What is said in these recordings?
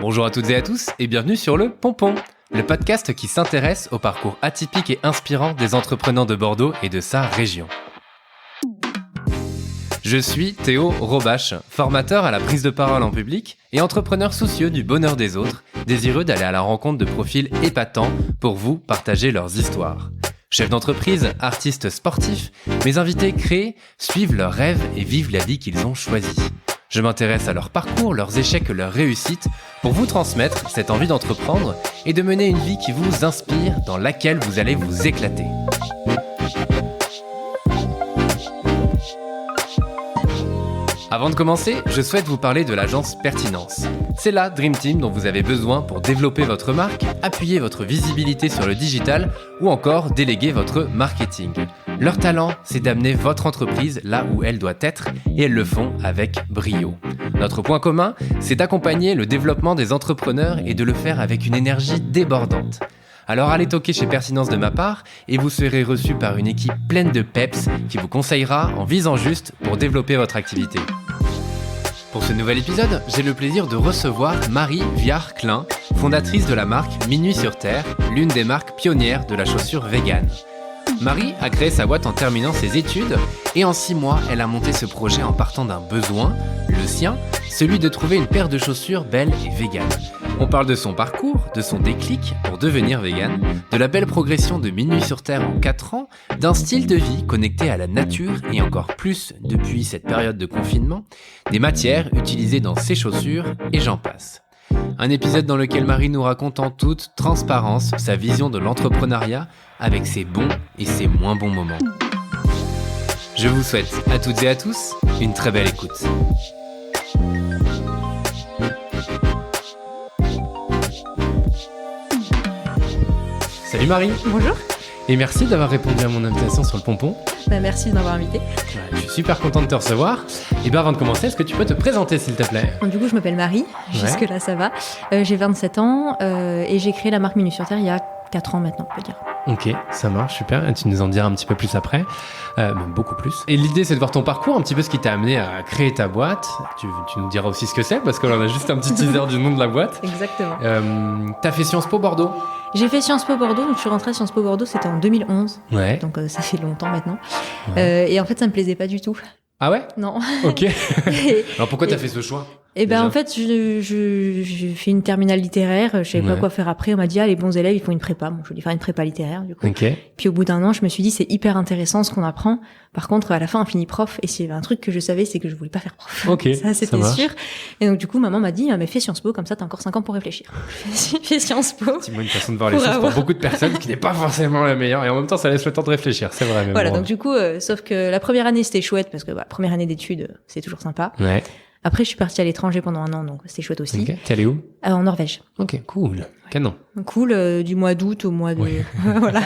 Bonjour à toutes et à tous et bienvenue sur le Pompon, le podcast qui s'intéresse au parcours atypique et inspirant des entrepreneurs de Bordeaux et de sa région. Je suis Théo Robache, formateur à la prise de parole en public et entrepreneur soucieux du bonheur des autres, désireux d'aller à la rencontre de profils épatants pour vous partager leurs histoires. Chefs d'entreprise, artistes sportifs, mes invités créent, suivent leurs rêves et vivent la vie qu'ils ont choisie. Je m'intéresse à leur parcours, leurs échecs, leurs réussites, pour vous transmettre cette envie d'entreprendre et de mener une vie qui vous inspire, dans laquelle vous allez vous éclater. Avant de commencer, je souhaite vous parler de l'agence Pertinence. C'est la Dream Team dont vous avez besoin pour développer votre marque, appuyer votre visibilité sur le digital ou encore déléguer votre marketing. Leur talent, c'est d'amener votre entreprise là où elle doit être et elles le font avec brio. Notre point commun, c'est d'accompagner le développement des entrepreneurs et de le faire avec une énergie débordante. Alors allez toquer chez Pertinence de ma part et vous serez reçu par une équipe pleine de peps qui vous conseillera en visant juste pour développer votre activité. Pour ce nouvel épisode, j'ai le plaisir de recevoir Marie Viard-Klein, fondatrice de la marque Minuit sur Terre, l'une des marques pionnières de la chaussure vegan. Marie a créé sa boîte en terminant ses études et en 6 mois, elle a monté ce projet en partant d'un besoin, le sien, celui de trouver une paire de chaussures belles et véganes. On parle de son parcours, de son déclic pour devenir vegan, de la belle progression de Minuit sur Terre en 4 ans, d'un style de vie connecté à la nature et encore plus depuis cette période de confinement, des matières utilisées dans ses chaussures et j'en passe. Un épisode dans lequel Marie nous raconte en toute transparence sa vision de l'entrepreneuriat avec ses bons et ses moins bons moments. Je vous souhaite à toutes et à tous une très belle écoute. Salut Marie. Bonjour. Et merci d'avoir répondu à mon invitation sur le Pompon. Merci de m'avoir invité. Je suis super content de te recevoir. Et bien avant de commencer, est-ce que tu peux te présenter s'il te plaît ? Du coup, je m'appelle Marie. Jusque-là, ça va. J'ai 27 ans et j'ai créé la marque Minuit sur Terre il y a 4 ans maintenant, on peut dire. Ok, ça marche, super. Et tu nous en diras un petit peu plus après, même beaucoup plus. Et l'idée, c'est de voir ton parcours, un petit peu ce qui t'a amené à créer ta boîte. Tu nous diras aussi ce que c'est, parce qu'on a juste un petit teaser du nom de la boîte. Exactement. T'as fait Sciences Po Bordeaux ? J'ai fait Sciences Po Bordeaux, donc je suis rentrée à Sciences Po Bordeaux, c'était en 2011. Ouais. Donc ça fait longtemps maintenant. Ouais. Et en fait, ça me plaisait pas du tout. Ah ouais ? Non. Ok. Alors pourquoi t'as fait ce choix ? Et ben en fait, j'ai fait une terminale littéraire, je savais pas quoi faire après. On m'a dit les bons élèves, ils font une prépa. Bon, je voulais faire une prépa littéraire du coup. Okay. Puis au bout d'un an, je me suis dit c'est hyper intéressant ce qu'on apprend. Par contre, à la fin, on finit prof. Et s'il y avait un truc que je savais, c'est que je voulais pas faire prof. Ok. Ça, c'était sûr. Et donc du coup, maman m'a dit mais fais Sciences Po, comme ça t'as encore 5 ans pour réfléchir. Fais Sciences Po. C'est une façon de voir les choses pour beaucoup de personnes qui n'est pas forcément la meilleure. Et en même temps, ça laisse le temps de réfléchir. C'est vrai. Voilà. Donc du coup, sauf que la première année c'était chouette parce que première année d'études, c'est toujours sympa. Ouais. Après, je suis partie à l'étranger pendant 1 an, donc c'était chouette aussi. Ok. T'es allée où ? En Norvège. Ok, cool. Canon. Cool, du mois d'août au mois de... Oui. Voilà.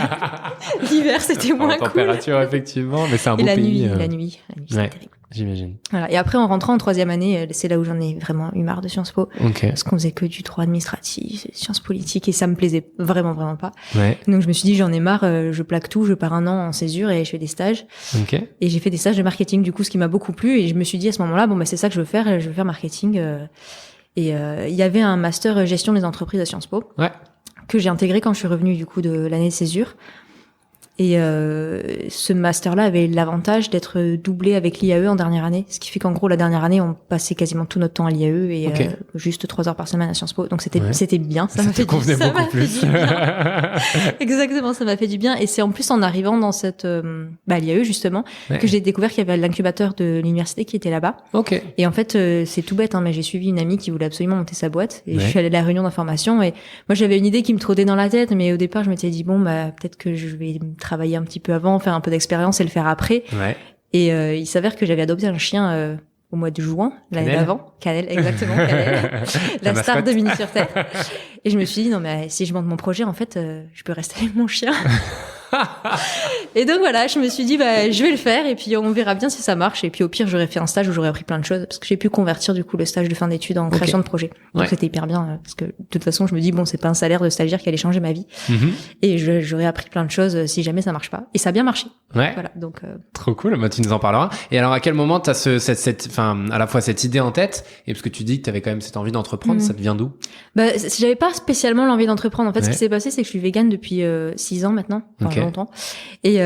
L'hiver, c'était moins cool. Température, effectivement, mais c'est un beau pays. pays. La nuit, c'était terrible. J'imagine. Voilà. Et après, en rentrant en 3e année, c'est là où j'en ai vraiment eu marre de Sciences Po. Okay. Parce qu'on faisait que du droit administratif, sciences politiques, et ça me plaisait vraiment, vraiment pas. Ouais. Donc je me suis dit, j'en ai marre, je plaque tout, je pars 1 an en césure et je fais des stages. Okay. Et j'ai fait des stages de marketing, du coup, ce qui m'a beaucoup plu. Et je me suis dit à ce moment-là, c'est ça que je veux faire marketing. Et il y avait un master gestion des entreprises à Sciences Po. Ouais. Que j'ai intégré quand je suis revenue du coup de l'année de césure. Et ce master-là avait l'avantage d'être doublé avec l'IAE en dernière année, ce qui fait qu'en gros la dernière année on passait quasiment tout notre temps à l'IAE et juste 3 heures par semaine à Sciences Po, donc c'était bien, ça m'a fait du bien. Exactement, ça m'a fait du bien. Et c'est en plus en arrivant dans cette l'IAE justement que j'ai découvert qu'il y avait l'incubateur de l'université qui était là-bas. Okay. Et en fait c'est tout bête, mais j'ai suivi une amie qui voulait absolument monter sa boîte et je suis allée à la réunion d'information et moi j'avais une idée qui me trottait dans la tête, mais au départ je m'étais dit peut-être que je vais travailler un petit peu avant, faire un peu d'expérience et le faire après. Ouais. Et il s'avère que j'avais adopté un chien au mois de juin, l'année d'avant. Canel, exactement, Canel. la star de Minuit sur Terre. Et je me suis dit, non mais si je monte mon projet, en fait, je peux rester avec mon chien. Et donc voilà, je me suis dit je vais le faire et puis on verra bien si ça marche. Et puis au pire, j'aurais fait un stage où j'aurais appris plein de choses parce que j'ai pu convertir du coup le stage de fin d'études en création de projet. Donc c'était hyper bien parce que de toute façon, je me dis c'est pas un salaire de stagiaire qui allait changer ma vie. Et j'aurais appris plein de choses si jamais ça marche pas. Et ça a bien marché. Ouais. Voilà, donc trop cool, tu nous en parleras. Et alors à quel moment t'as à la fois cette idée en tête et parce que tu dis que t'avais quand même cette envie d'entreprendre, ça te vient d'où? J'avais pas spécialement l'envie d'entreprendre. En fait, ce qui s'est passé, c'est que je suis végane depuis 6 ans maintenant, longtemps. Et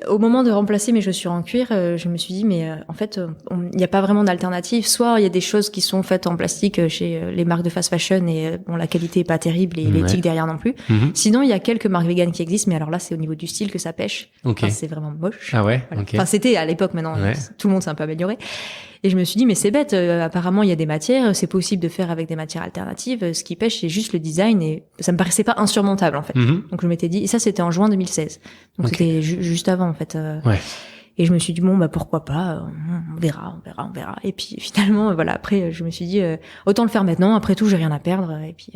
au moment de remplacer mes chaussures en cuir, je me suis dit en fait, il n'y a pas vraiment d'alternative. Soit il y a des choses qui sont faites en plastique chez les marques de fast fashion et la qualité est pas terrible et l'éthique derrière non plus. Sinon, il y a quelques marques véganes qui existent, mais alors là, c'est au niveau du style que ça pêche. Enfin, c'est vraiment moche. Ah ouais. Voilà. Enfin, c'était à l'époque. Maintenant, tout le monde s'est un peu amélioré. Et je me suis dit, mais c'est bête, apparemment il y a des matières, c'est possible de faire avec des matières alternatives, ce qui pêche c'est juste le design et ça me paraissait pas insurmontable en fait. Donc je m'étais dit, et ça c'était en juin 2016, donc c'était juste avant en fait. Et je me suis dit, pourquoi pas, on verra. Et puis finalement, après je me suis dit, autant le faire maintenant, après tout j'ai rien à perdre, et puis...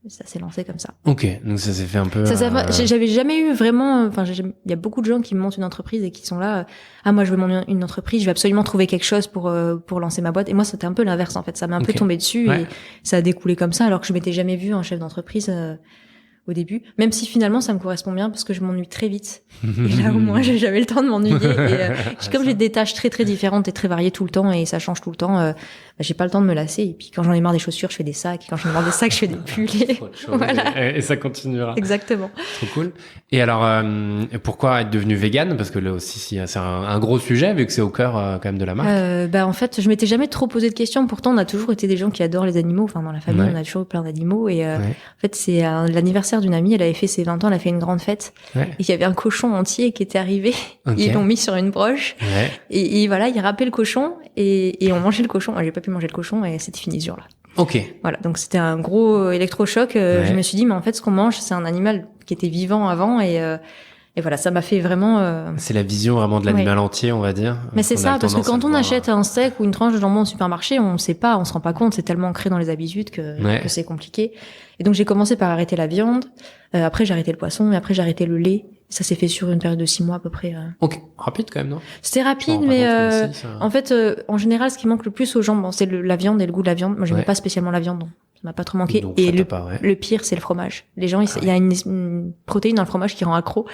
ça s'est lancé comme ça. Ok, donc ça s'est fait un peu... J'avais jamais eu vraiment... il y a beaucoup de gens qui montent une entreprise et qui sont là... moi, je veux monter une entreprise, je vais absolument trouver quelque chose pour lancer ma boîte. Et moi, c'était un peu l'inverse, en fait. Ça m'est un peu tombé dessus et ça a découlé comme ça, alors que je m'étais jamais vue en chef d'entreprise au début. Même si finalement, ça me correspond bien parce que je m'ennuie très vite. Et là, au moins, j'ai jamais le temps de m'ennuyer. Et comme j'ai des tâches très, très différentes et très variées tout le temps et ça change tout le temps... j'ai pas le temps de me lasser. Et puis quand j'en ai marre des chaussures, je fais des sacs. Et quand j'en ai marre des sacs, je fais des pulls. Voilà. Et ça continuera. Exactement. Trop cool. Et alors, pourquoi être devenue végane? Parce que là aussi, c'est un gros sujet, vu que c'est au cœur quand même de la marque. En fait, je m'étais jamais trop posé de questions. Pourtant, on a toujours été des gens qui adorent les animaux. Enfin, dans la famille, on a toujours eu plein d'animaux. Et en fait, c'est l'anniversaire d'une amie. Elle avait fait ses 20 ans. Elle a fait une grande fête. Et il y avait un cochon entier qui était arrivé. Ils l'ont mis sur une broche. Et voilà, ils râpaient le cochon. Et on mangeait le cochon. J'ai pas pu manger le cochon et c'était fini ce jour-là. Ok. Voilà, donc c'était un gros électrochoc. Je me suis dit, mais en fait, ce qu'on mange, c'est un animal qui était vivant avant et voilà, ça m'a fait vraiment... C'est la vision vraiment de l'animal entier, on va dire. Mais c'est ça, parce que quand on achète un steak ou une tranche de jambon au supermarché, on sait pas, on se rend pas compte, c'est tellement ancré dans les habitudes que c'est compliqué. Et donc j'ai commencé par arrêter la viande, après j'ai arrêté le poisson, et après j'ai arrêté le lait. Ça s'est fait sur une période de 6 mois à peu près. Ok, rapide quand même, non? C'était rapide, mais en fait, en général, ce qui manque le plus aux gens, c'est la viande et le goût de la viande. Moi, j'aimais pas spécialement la viande, donc ça m'a pas trop manqué. Donc, et le pire, c'est le fromage. Les gens, il y a une protéine dans le fromage qui rend accro.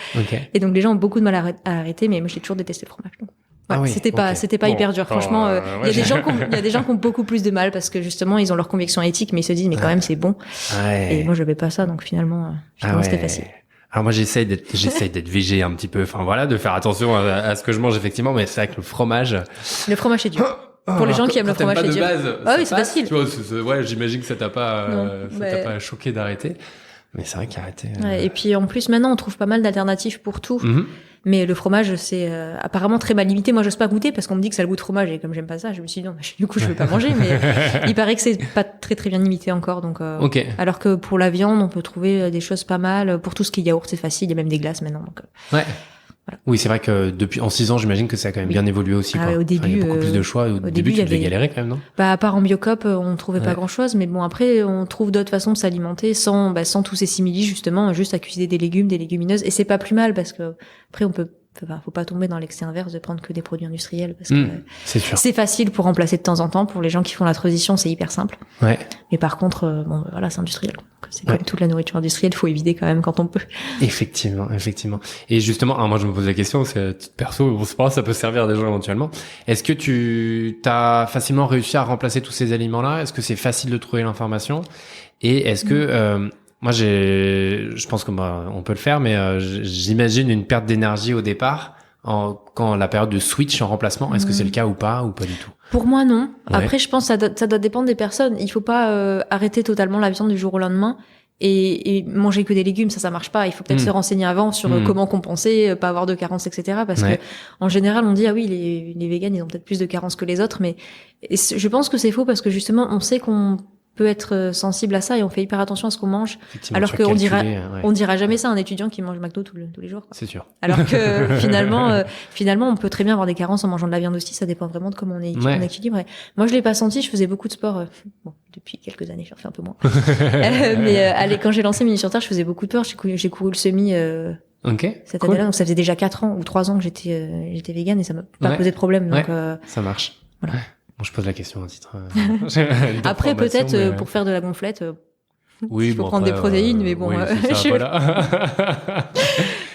Et donc les gens ont beaucoup de mal à arrêter, mais moi j'ai toujours détesté le fromage. Donc. C'était pas hyper dur. Franchement, il y a des gens qui ont beaucoup plus de mal parce que justement, ils ont leur conviction éthique, mais ils se disent, mais quand même, c'est bon. Et moi, je n'avais pas ça, donc finalement c'était facile. Alors moi j'essaye d'être végé un petit peu, enfin voilà, de faire attention à ce que je mange effectivement, mais c'est vrai que le fromage c'est dur. Pour les gens qui aiment le fromage, c'est dur. Oui, c'est facile. Tu vois, j'imagine que ça t'a pas choqué d'arrêter, mais c'est vrai qu'arrêter. Et puis en plus maintenant on trouve pas mal d'alternatives pour tout. Mais le fromage, c'est apparemment très mal limité. Moi, j'ose pas goûter parce qu'on me dit que ça a le goût de fromage et comme j'aime pas ça, je me suis dit non, du coup, je veux pas manger. Mais il paraît que c'est pas très très bien limité encore. Donc, alors que pour la viande, on peut trouver des choses pas mal. Pour tout ce qui est yaourt, c'est facile. Il y a même des glaces maintenant. Donc, voilà. Oui, c'est vrai que en 6 ans, j'imagine que ça a quand même bien évolué aussi. Quoi. Au début, il y a beaucoup plus de choix. Au début, tu devais galérer quand même, non? À part en Biocop, on trouvait pas grand chose. Mais bon, après, on trouve d'autres façons de s'alimenter sans tous ces simili, justement, juste à cuisiner des légumes, des légumineuses. Et c'est pas plus mal parce que après, faut pas tomber dans l'excès inverse de prendre que des produits industriels parce que c'est sûr. C'est facile pour remplacer de temps en temps. Pour les gens qui font la transition, c'est hyper simple. Mais par contre, voilà, c'est industriel. C'est comme toute la nourriture industrielle, faut éviter quand même quand on peut. Effectivement. Et justement, alors moi je me pose la question, c'est perso, c'est pas grave, ça peut servir à des gens éventuellement. Est-ce que tu t'as facilement réussi à remplacer tous ces aliments-là? Est-ce que c'est facile de trouver l'information? Et est-ce que moi, je pense qu'on peut le faire, mais j'imagine une perte d'énergie au départ quand la période de switch en remplacement. Est-ce que c'est le cas ou pas du tout? Pour moi, non. Après, je pense que ça doit dépendre des personnes. Il faut pas arrêter totalement la viande du jour au lendemain et manger que des légumes. Ça marche pas. Il faut peut-être se renseigner avant sur comment compenser, pas avoir de carences, etc. Parce que en général, on dit ah oui, les véganes, ils ont peut-être plus de carences que les autres, mais je pense que c'est faux parce que justement, on sait qu'on peut être sensible à ça et on fait hyper attention à ce qu'on mange, alors qu'on dira jamais ça à un étudiant qui mange McDo tous les jours, quoi. C'est sûr. Alors que finalement on peut très bien avoir des carences en mangeant de la viande aussi, ça dépend vraiment de comment on est équilibré. Moi je l'ai pas senti, je faisais beaucoup de sport depuis quelques années, j'en fais un peu moins. Mais quand j'ai lancé Mini sur Terre, je faisais beaucoup de sport, j'ai couru le semi Ok. Cette cool. année-là, donc ça faisait déjà 4 ans ou 3 ans que j'étais végane et ça m'a pas posé de problème. Donc, ça marche. Voilà. Bon, je pose la question à titre. Après, peut-être pour faire de la gonflette, oui, il faut prendre des protéines, mais bon. Oui, c'est ça, voilà.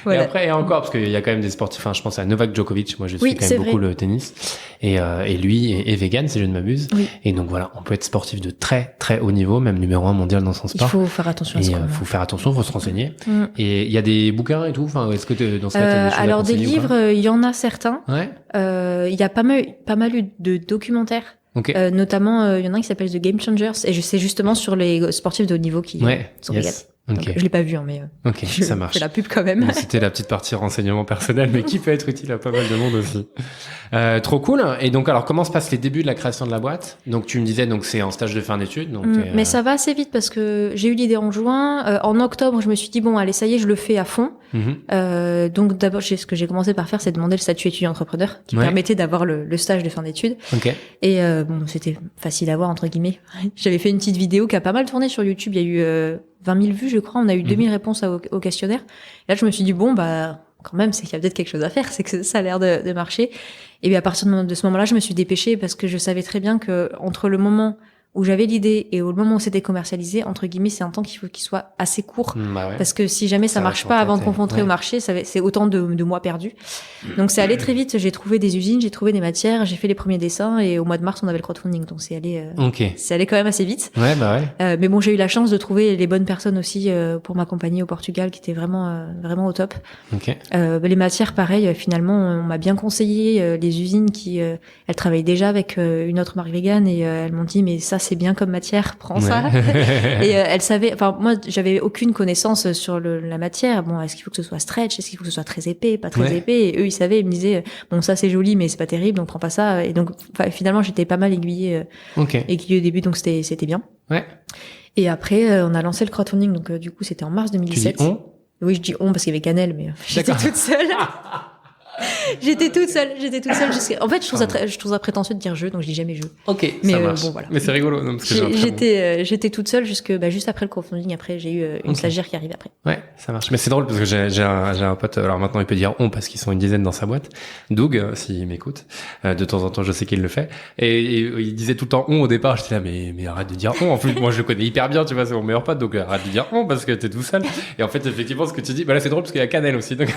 Voilà. Et après, et encore, parce qu'il y a quand même des sportifs, enfin, je pense à Novak Djokovic, moi je suis Oui, quand même beaucoup vrai. le tennis, et lui est vegan, si je ne m'abuse. Oui. Et donc voilà, on peut être sportif de très très haut niveau, même numéro 1 mondial dans son sport. Il faut faire attention à ça. Il faut faire attention, il faut se renseigner. Mm. Et il y a des bouquins et tout, enfin, est-ce que dans ce cas, t'as des choses à alors des conseiller ou pas? livres, il y en a certains. Ouais. Il y a pas mal eu de documentaires. Ok. Notamment, il y en a un qui s'appelle The Game Changers, et je sais justement sur les sportifs de haut niveau qui sont véganes. Ok. Donc, je l'ai pas vu, hein, mais Ok, je ça marche. fais la pub quand même. Bon, c'était la petite partie renseignement personnel, mais qui peut être utile à pas mal de monde aussi. Trop cool. Et donc, alors, comment se passent les débuts de la création de la boîte? Donc, tu me disais, donc c'est en stage de fin d'études. Donc, Mais ça va assez vite parce que j'ai eu l'idée en juin. En octobre, je me suis dit bon, allez, ça y est, je le fais à fond. Donc d'abord, ce que j'ai commencé par faire, c'est demander le statut étudiant entrepreneur, qui permettait d'avoir le stage de fin d'études. Ok. Et bon, c'était facile à voir entre guillemets. J'avais fait une petite vidéo qui a pas mal tourné sur YouTube. Il y a eu 20 000 vues, je crois. On a eu 2000 réponses au questionnaire. Et là, je me suis dit bon, bah quand même, c'est qu'il y a peut-être quelque chose à faire. C'est que ça a l'air de marcher. Et bien à partir de ce moment-là, je me suis dépêchée parce que je savais très bien que entre le moment où j'avais l'idée et au moment où c'était commercialisé, entre guillemets, c'est un temps qu'il faut qu'il soit assez court. Bah ouais. Parce que si jamais ça marche pas avant de confronter au marché, c'est autant de mois perdus. Donc c'est allé très vite. J'ai trouvé des usines, j'ai trouvé des matières, j'ai fait les premiers dessins et au mois de mars, on avait le crowdfunding. Donc c'est allé quand même assez vite. Ouais, bah ouais. Mais bon, j'ai eu la chance de trouver les bonnes personnes aussi pour m'accompagner au Portugal, qui étaient vraiment au top. Ok. Les matières, pareil, finalement, on m'a bien conseillé. Les usines qui, elles travaillent déjà avec une autre marque végane et elles m'ont dit, mais ça, c'est bien comme matière, prends ça. Et elles savaient, enfin, moi, j'avais aucune connaissance sur la matière. Bon, est-ce qu'il faut que ce soit stretch? Est-ce qu'il faut que ce soit très épais, pas très épais? Et eux, ils savaient, ils me disaient, bon, ça, c'est joli, mais c'est pas terrible, donc prends pas ça. Et donc, finalement, j'étais pas mal aiguillée au début, donc c'était bien. Ouais. Et après, on a lancé le crowdfunding, donc du coup, c'était en mars 2017. Tu dis on? Oui, je dis on parce qu'il y avait Canel, mais j'étais toute seule. J'étais toute seule jusqu'à... En fait, je trouve ça prétentieux de dire je, donc je dis jamais je. Ok, mais ça marche. Bon, voilà. Mais c'est rigolo, non, parce que j'étais toute seule juste après le crowdfunding. Après, j'ai eu une stagiaire qui arrive après. Ouais, ça marche. Mais c'est drôle parce que j'ai un pote, alors maintenant il peut dire on parce qu'ils sont une dizaine dans sa boîte. Doug, s'il m'écoute, de temps en temps, je sais qu'il le fait. Et il disait tout le temps on au départ. J'étais là, mais arrête de dire on. En plus, moi, je le connais hyper bien, tu vois, c'est mon meilleur pote, donc arrête de dire on parce que t'es tout seul. Et en fait, effectivement, ce que tu dis, bah là, c'est drôle parce qu'il y a Canel aussi. Donc...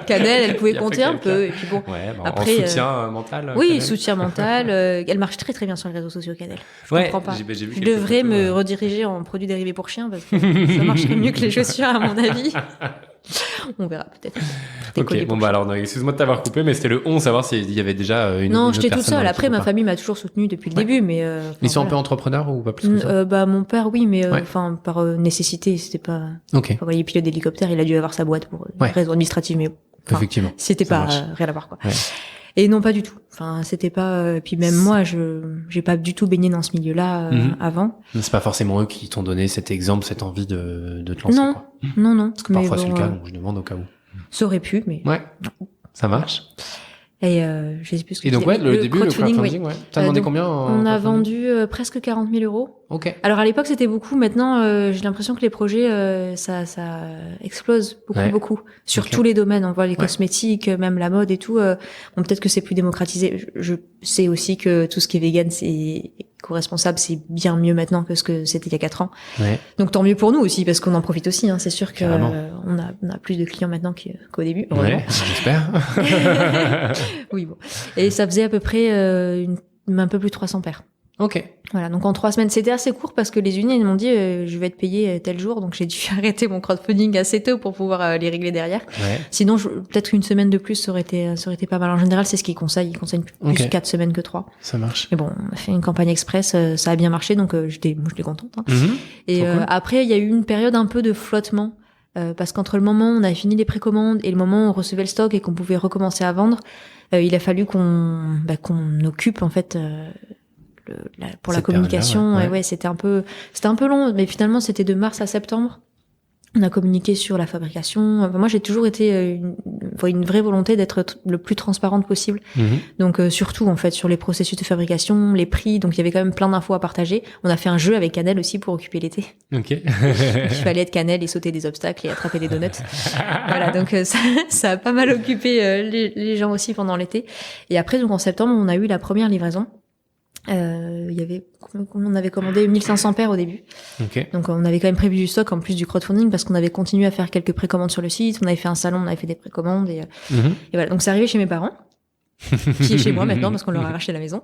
Canel, elle pouvait compter un peu. Et puis bon. Ouais, bah, après, en soutien mental. Oui, Canel. Soutien mental. Elle marche très très bien sur les réseaux sociaux, Canel. Je comprends pas. J'ai vu je devrais me rediriger en produits dérivés pour chiens parce que ça marcherait mieux que les chaussures à mon avis. On verra peut-être. Ok, bon bah alors excuse-moi de t'avoir coupé, mais c'était le on, savoir s'il y avait déjà une. Non, une j'étais toute personne seule. Après, ma pas. famille m'a toujours soutenue depuis le début, mais. Ils sont un peu entrepreneurs ou pas plus que ça? Bah mon père, oui, mais par nécessité, c'était pas. Ok. Il pilote d'hélicoptère, il a dû avoir sa boîte pour une raison administrative, mais. Effectivement. C'était pas rien à voir quoi. Ouais. Et non, pas du tout. Enfin, c'était pas. Puis même moi, j'ai pas du tout baigné dans ce milieu-là avant. C'est pas forcément eux qui t'ont donné cet exemple, cette envie de te lancer. Non, quoi. non. Parce que parfois c'est le cas, donc je demande au cas où. Ça aurait pu, mais. Ouais. Ça marche. Et je sais plus ce que. Et donc le début, le crowdfunding, ouais. T'as demandé combien on a vendu presque 40 000 euros. Ok. Alors à l'époque c'était beaucoup. Maintenant j'ai l'impression que les projets ça explose beaucoup sur tous les domaines. On voit les cosmétiques, même la mode et tout. Bon, peut-être que c'est plus démocratisé. Je sais aussi que tout ce qui est vegan c'est co-responsable, c'est bien mieux maintenant que ce que c'était il y a 4 ans. Ouais. Donc tant mieux pour nous aussi parce qu'on en profite aussi. Hein. C'est sûr que on a plus de clients maintenant qu'au début. Ouais, j'espère. Oui bon. Et ça faisait à peu près un peu plus de 300 paires. Ok. Voilà, donc en 3 semaines, c'était assez court parce que les unions ils m'ont dit je vais être payé tel jour, donc j'ai dû arrêter mon crowdfunding assez tôt pour pouvoir les régler derrière. Ouais. Sinon, peut-être une semaine de plus ça aurait été pas mal. En général, c'est ce qu'ils conseillent. Ils conseillent plus 4 semaines que 3. Ça marche. Mais bon, on a fait une campagne express, ça a bien marché, donc j'étais contente. Hein. Et cool. Après, il y a eu une période un peu de flottement. Parce qu'entre le moment où on a fini les précommandes et le moment où on recevait le stock et qu'on pouvait recommencer à vendre, il a fallu qu'on occupe en fait pour la communication. Ouais, c'était un peu long, mais finalement c'était de mars à septembre. On a communiqué sur la fabrication. Enfin, moi, j'ai toujours été une vraie volonté d'être le plus transparente possible. Donc surtout en fait sur les processus de fabrication, les prix. Donc il y avait quand même plein d'infos à partager. On a fait un jeu avec Cannelle aussi pour occuper l'été. Ok. Il fallait être Cannelle et sauter des obstacles et attraper des donuts. Voilà, donc ça a pas mal occupé les gens aussi pendant l'été. Et après, donc en septembre, on a eu la première livraison. On avait commandé 1500 paires au début. Okay. Donc on avait quand même prévu du stock en plus du crowdfunding parce qu'on avait continué à faire quelques précommandes sur le site. On avait fait un salon, on avait fait des précommandes et voilà. Donc c'est arrivé chez mes parents. Qui est chez moi maintenant parce qu'on leur a racheté la maison.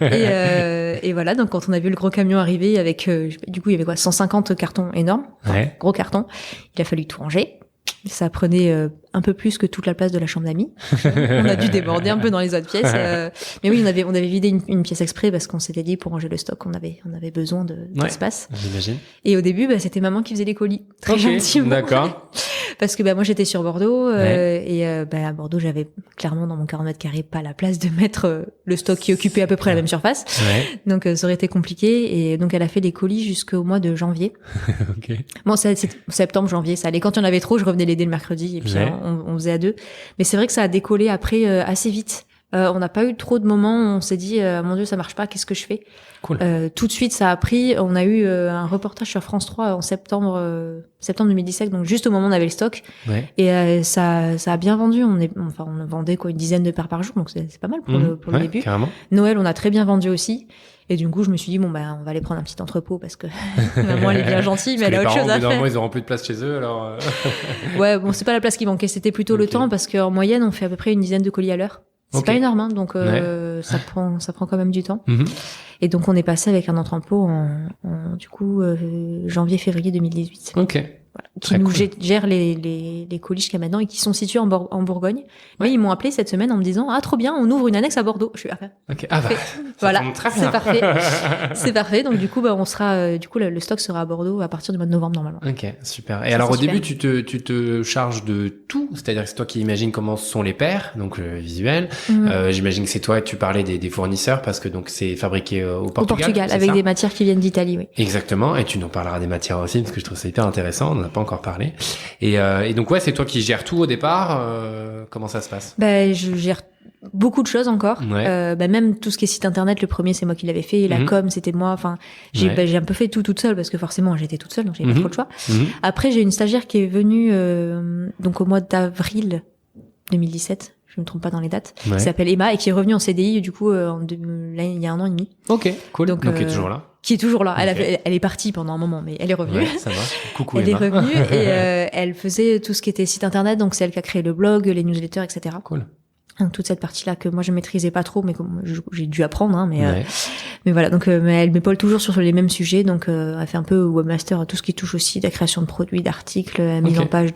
Et voilà, donc quand on a vu le gros camion arriver avec du coup il y avait 150 cartons énormes, gros cartons, il a fallu tout ranger. Ça prenait un peu plus que toute la place de la chambre d'amis. On a dû déborder un peu dans les autres pièces. Mais oui, on avait vidé une pièce exprès parce qu'on s'était dit pour ranger le stock, on avait besoin d'espace. J'imagine. Et au début, c'était maman qui faisait les colis. Très gentiment. D'accord. Parce que moi j'étais sur Bordeaux et à Bordeaux j'avais clairement dans mon 40 mètres carrés pas la place de mettre le stock qui occupait à peu près la même surface. Donc ça aurait été compliqué et donc elle a fait les colis jusqu'au mois de janvier. Bon c'est septembre, janvier, ça allait. Quand il y en avait trop, je revenais l'aider le mercredi et puis on faisait à deux. Mais c'est vrai que ça a décollé après assez vite. On n'a pas eu trop de moments où on s'est dit mon Dieu ça marche pas, qu'est-ce que je fais? Cool. Tout de suite ça a pris. On a eu un reportage sur France 3 en septembre 2017, donc juste au moment où on avait le stock. Et ça a bien vendu. On vendait une dizaine de paires par jour, donc c'est pas mal pour le début. Carrément. Noël on a très bien vendu aussi. Et du coup, je me suis dit, on va aller prendre un petit entrepôt parce que maman, elle est bien gentille, mais elle a autre chose à faire. Normalement, ils auront plus de place chez eux, alors. Ouais, bon, c'est pas la place qui manquait, c'était plutôt le temps parce qu'en moyenne, on fait à peu près une dizaine de colis à l'heure. C'est pas énorme, hein, donc ça prend quand même du temps. Et donc, on est passé avec un entrepôt en janvier-février 2018. Ok. Voilà, qui nous gère les colis jusqu'à maintenant et qui sont situés en Bourgogne. Mais ils m'ont appelé cette semaine en me disant trop bien, on ouvre une annexe à Bordeaux. Je suis voilà, c'est parfait. C'est parfait. Donc du coup on sera le stock sera à Bordeaux à partir du mois de novembre normalement. Ok, super. Et alors au début tu te charges de tout, c'est-à-dire que c'est toi qui imagines comment sont les paires, donc le visuel. J'imagine que c'est toi, tu parlais des fournisseurs parce que donc c'est fabriqué au Portugal. Au Portugal avec des matières qui viennent d'Italie, oui. Exactement. Et tu nous parleras des matières aussi parce que je trouve ça hyper intéressant. On n'en a pas encore parlé. Et donc c'est toi qui gères tout au départ. Comment ça se passe? Je gère beaucoup de choses encore. Même tout ce qui est site internet, le premier c'est moi qui l'avais fait. La com c'était moi. Enfin, j'ai un peu fait tout toute seule parce que forcément j'étais toute seule donc j'avais pas trop de choix. Après j'ai une stagiaire qui est venue donc au mois d'avril 2017. Je me trompe pas dans les dates. Qui s'appelle Emma et qui est revenue en CDI du coup il y a 1 an et demi. Ok, cool. Donc elle est toujours là. Qui est toujours là. Elle est partie pendant un moment, mais elle est revenue. Ça va. Coucou elle Emma. Elle est revenue et elle faisait tout ce qui était site internet, donc c'est elle qui a créé le blog, les newsletters, etc. Cool. Donc toute cette partie-là que moi je maîtrisais pas trop, mais que j'ai dû apprendre, hein, mais voilà. Donc mais elle m'épaule toujours sur les mêmes sujets, donc elle fait un peu webmaster, tout ce qui touche aussi la création de produits, d'articles, la mise en page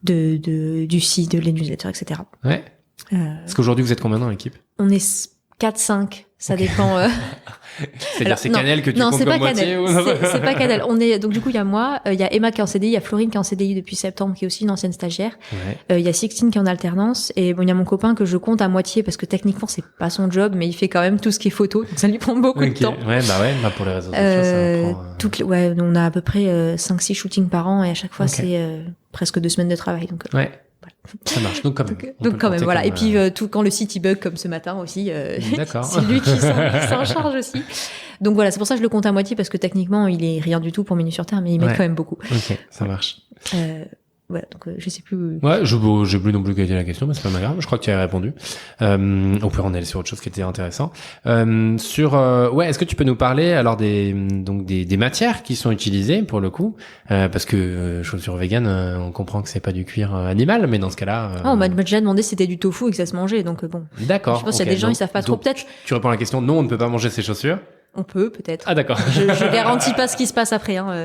du site, de les newsletters, etc. Est-ce qu'aujourd'hui vous êtes combien dans l'équipe? On est 4-5, ça dépend. C'est-à-dire c'est Cannelle que tu comptes comme moitié ou... c'est pas Cannelle. On est donc du coup il y a moi, il y a Emma qui est en CDI, il y a Florine qui est en CDI depuis septembre qui est aussi une ancienne stagiaire. Il y a Sixtine qui est en alternance et il y a mon copain que je compte à moitié parce que techniquement c'est pas son job mais il fait quand même tout ce qui est photo donc ça lui prend beaucoup de temps. Pour les réseaux sociaux ça prend... on a à peu près 5-6 shootings par an et à chaque fois c'est presque 2 semaines de travail donc voilà. Ça marche, donc quand même. Donc quand même, voilà. Et puis tout quand le site il bug comme ce matin aussi, D'accord. c'est lui qui s'en charge aussi. Donc voilà, c'est pour ça que je le compte à moitié parce que techniquement il est rien du tout pour Minus sur Terre, mais il m'aide quand même beaucoup. Ok, ça marche. Voilà, donc je sais plus. J'ai plus non plus quelle était la question, mais c'est pas grave. Je crois que tu as répondu. On peut en aller sur autre chose qui était intéressant. Est-ce que tu peux nous parler alors des matières qui sont utilisées pour le coup, parce que chaussures vegan, on comprend que c'est pas du cuir animal, mais dans ce cas-là. On m'a déjà demandé si c'était du tofu et que ça se mangeait, donc bon. D'accord. Je pense qu'il y a des gens ils savent pas trop peut-être. Tu réponds à la question. Non, on ne peut pas manger ces chaussures. On peut peut-être. Ah d'accord. Je garantis pas ce qui se passe après. Hein.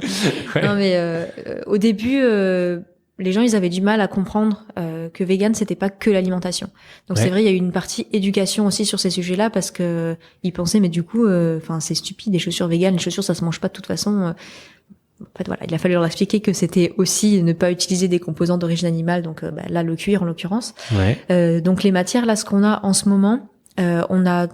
Non mais au début. Les gens, ils avaient du mal à comprendre que vegan, c'était pas que l'alimentation. Donc c'est vrai, il y a eu une partie éducation aussi sur ces sujets-là parce que ils pensaient, mais du coup, c'est stupide, les chaussures vegan, les chaussures, ça se mange pas de toute façon. En fait, voilà, il a fallu leur expliquer que c'était aussi ne pas utiliser des composants d'origine animale. Donc là, le cuir en l'occurrence. Donc les matières, là, ce qu'on a en ce moment, on a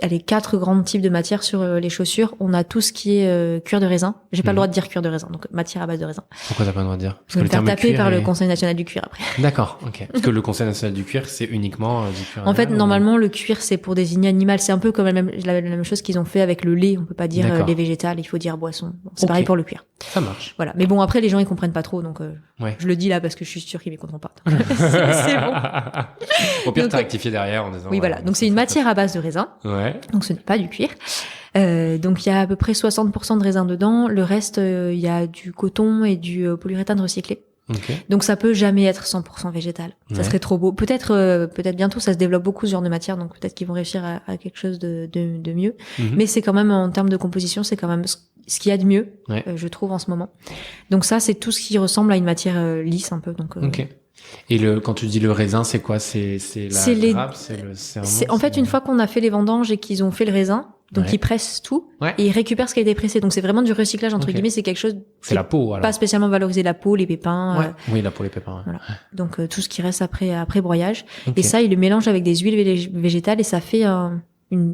allez, 4 grands types de matières sur les chaussures. On a tout ce qui est cuir de raisin. J'ai pas le droit de dire cuir de raisin, donc matière à base de raisin. Pourquoi t'as pas le droit de dire? Je vais me faire taper par le Conseil national du cuir après. D'accord, ok. Parce que le Conseil national du cuir, c'est uniquement du cuir. En fait, normalement, le cuir, c'est pour désigner animal. C'est un peu comme la même chose qu'ils ont fait avec le lait. On peut pas dire lait végétal, il faut dire boisson. Bon, c'est pareil pour le cuir. Ça marche. Voilà. Mais bon, après, les gens, ils comprennent pas trop, donc je le dis là parce que je suis sûre qu'ils m'écouteront pas. C'est bon. Au pire, t'as rectifié derrière en disant. Oui, voilà. Donc, c'est une matière à base de raisin. Ouais. Donc, ce n'est pas du cuir. Donc, il y a à peu près 60% de raisin dedans. Le reste, il y a du coton et du polyuréthane recyclé. Okay. Donc, ça peut jamais être 100% végétal. Ça serait trop beau. Peut-être bientôt, ça se développe beaucoup ce genre de matière. Donc, peut-être qu'ils vont réussir à quelque chose de mieux. Mais c'est quand même, en termes de composition, c'est quand même ce qu'il y a de mieux, je trouve, en ce moment. Donc, ça, c'est tout ce qui ressemble à une matière lisse, un peu. Donc, ok. Et quand tu dis le raisin, c'est quoi? C'est la grappe, en fait, une fois qu'on a fait les vendanges et qu'ils ont fait le raisin, donc ils pressent tout et ils récupèrent ce qui a été pressé. Donc c'est vraiment du recyclage entre guillemets, c'est quelque chose. C'est la peau, alors. Pas spécialement valoriser la peau, les pépins. Oui, la peau, les pépins. Ouais. Voilà. Donc tout ce qui reste après broyage. Et ça, ils le mélangent avec des huiles végétales et ça fait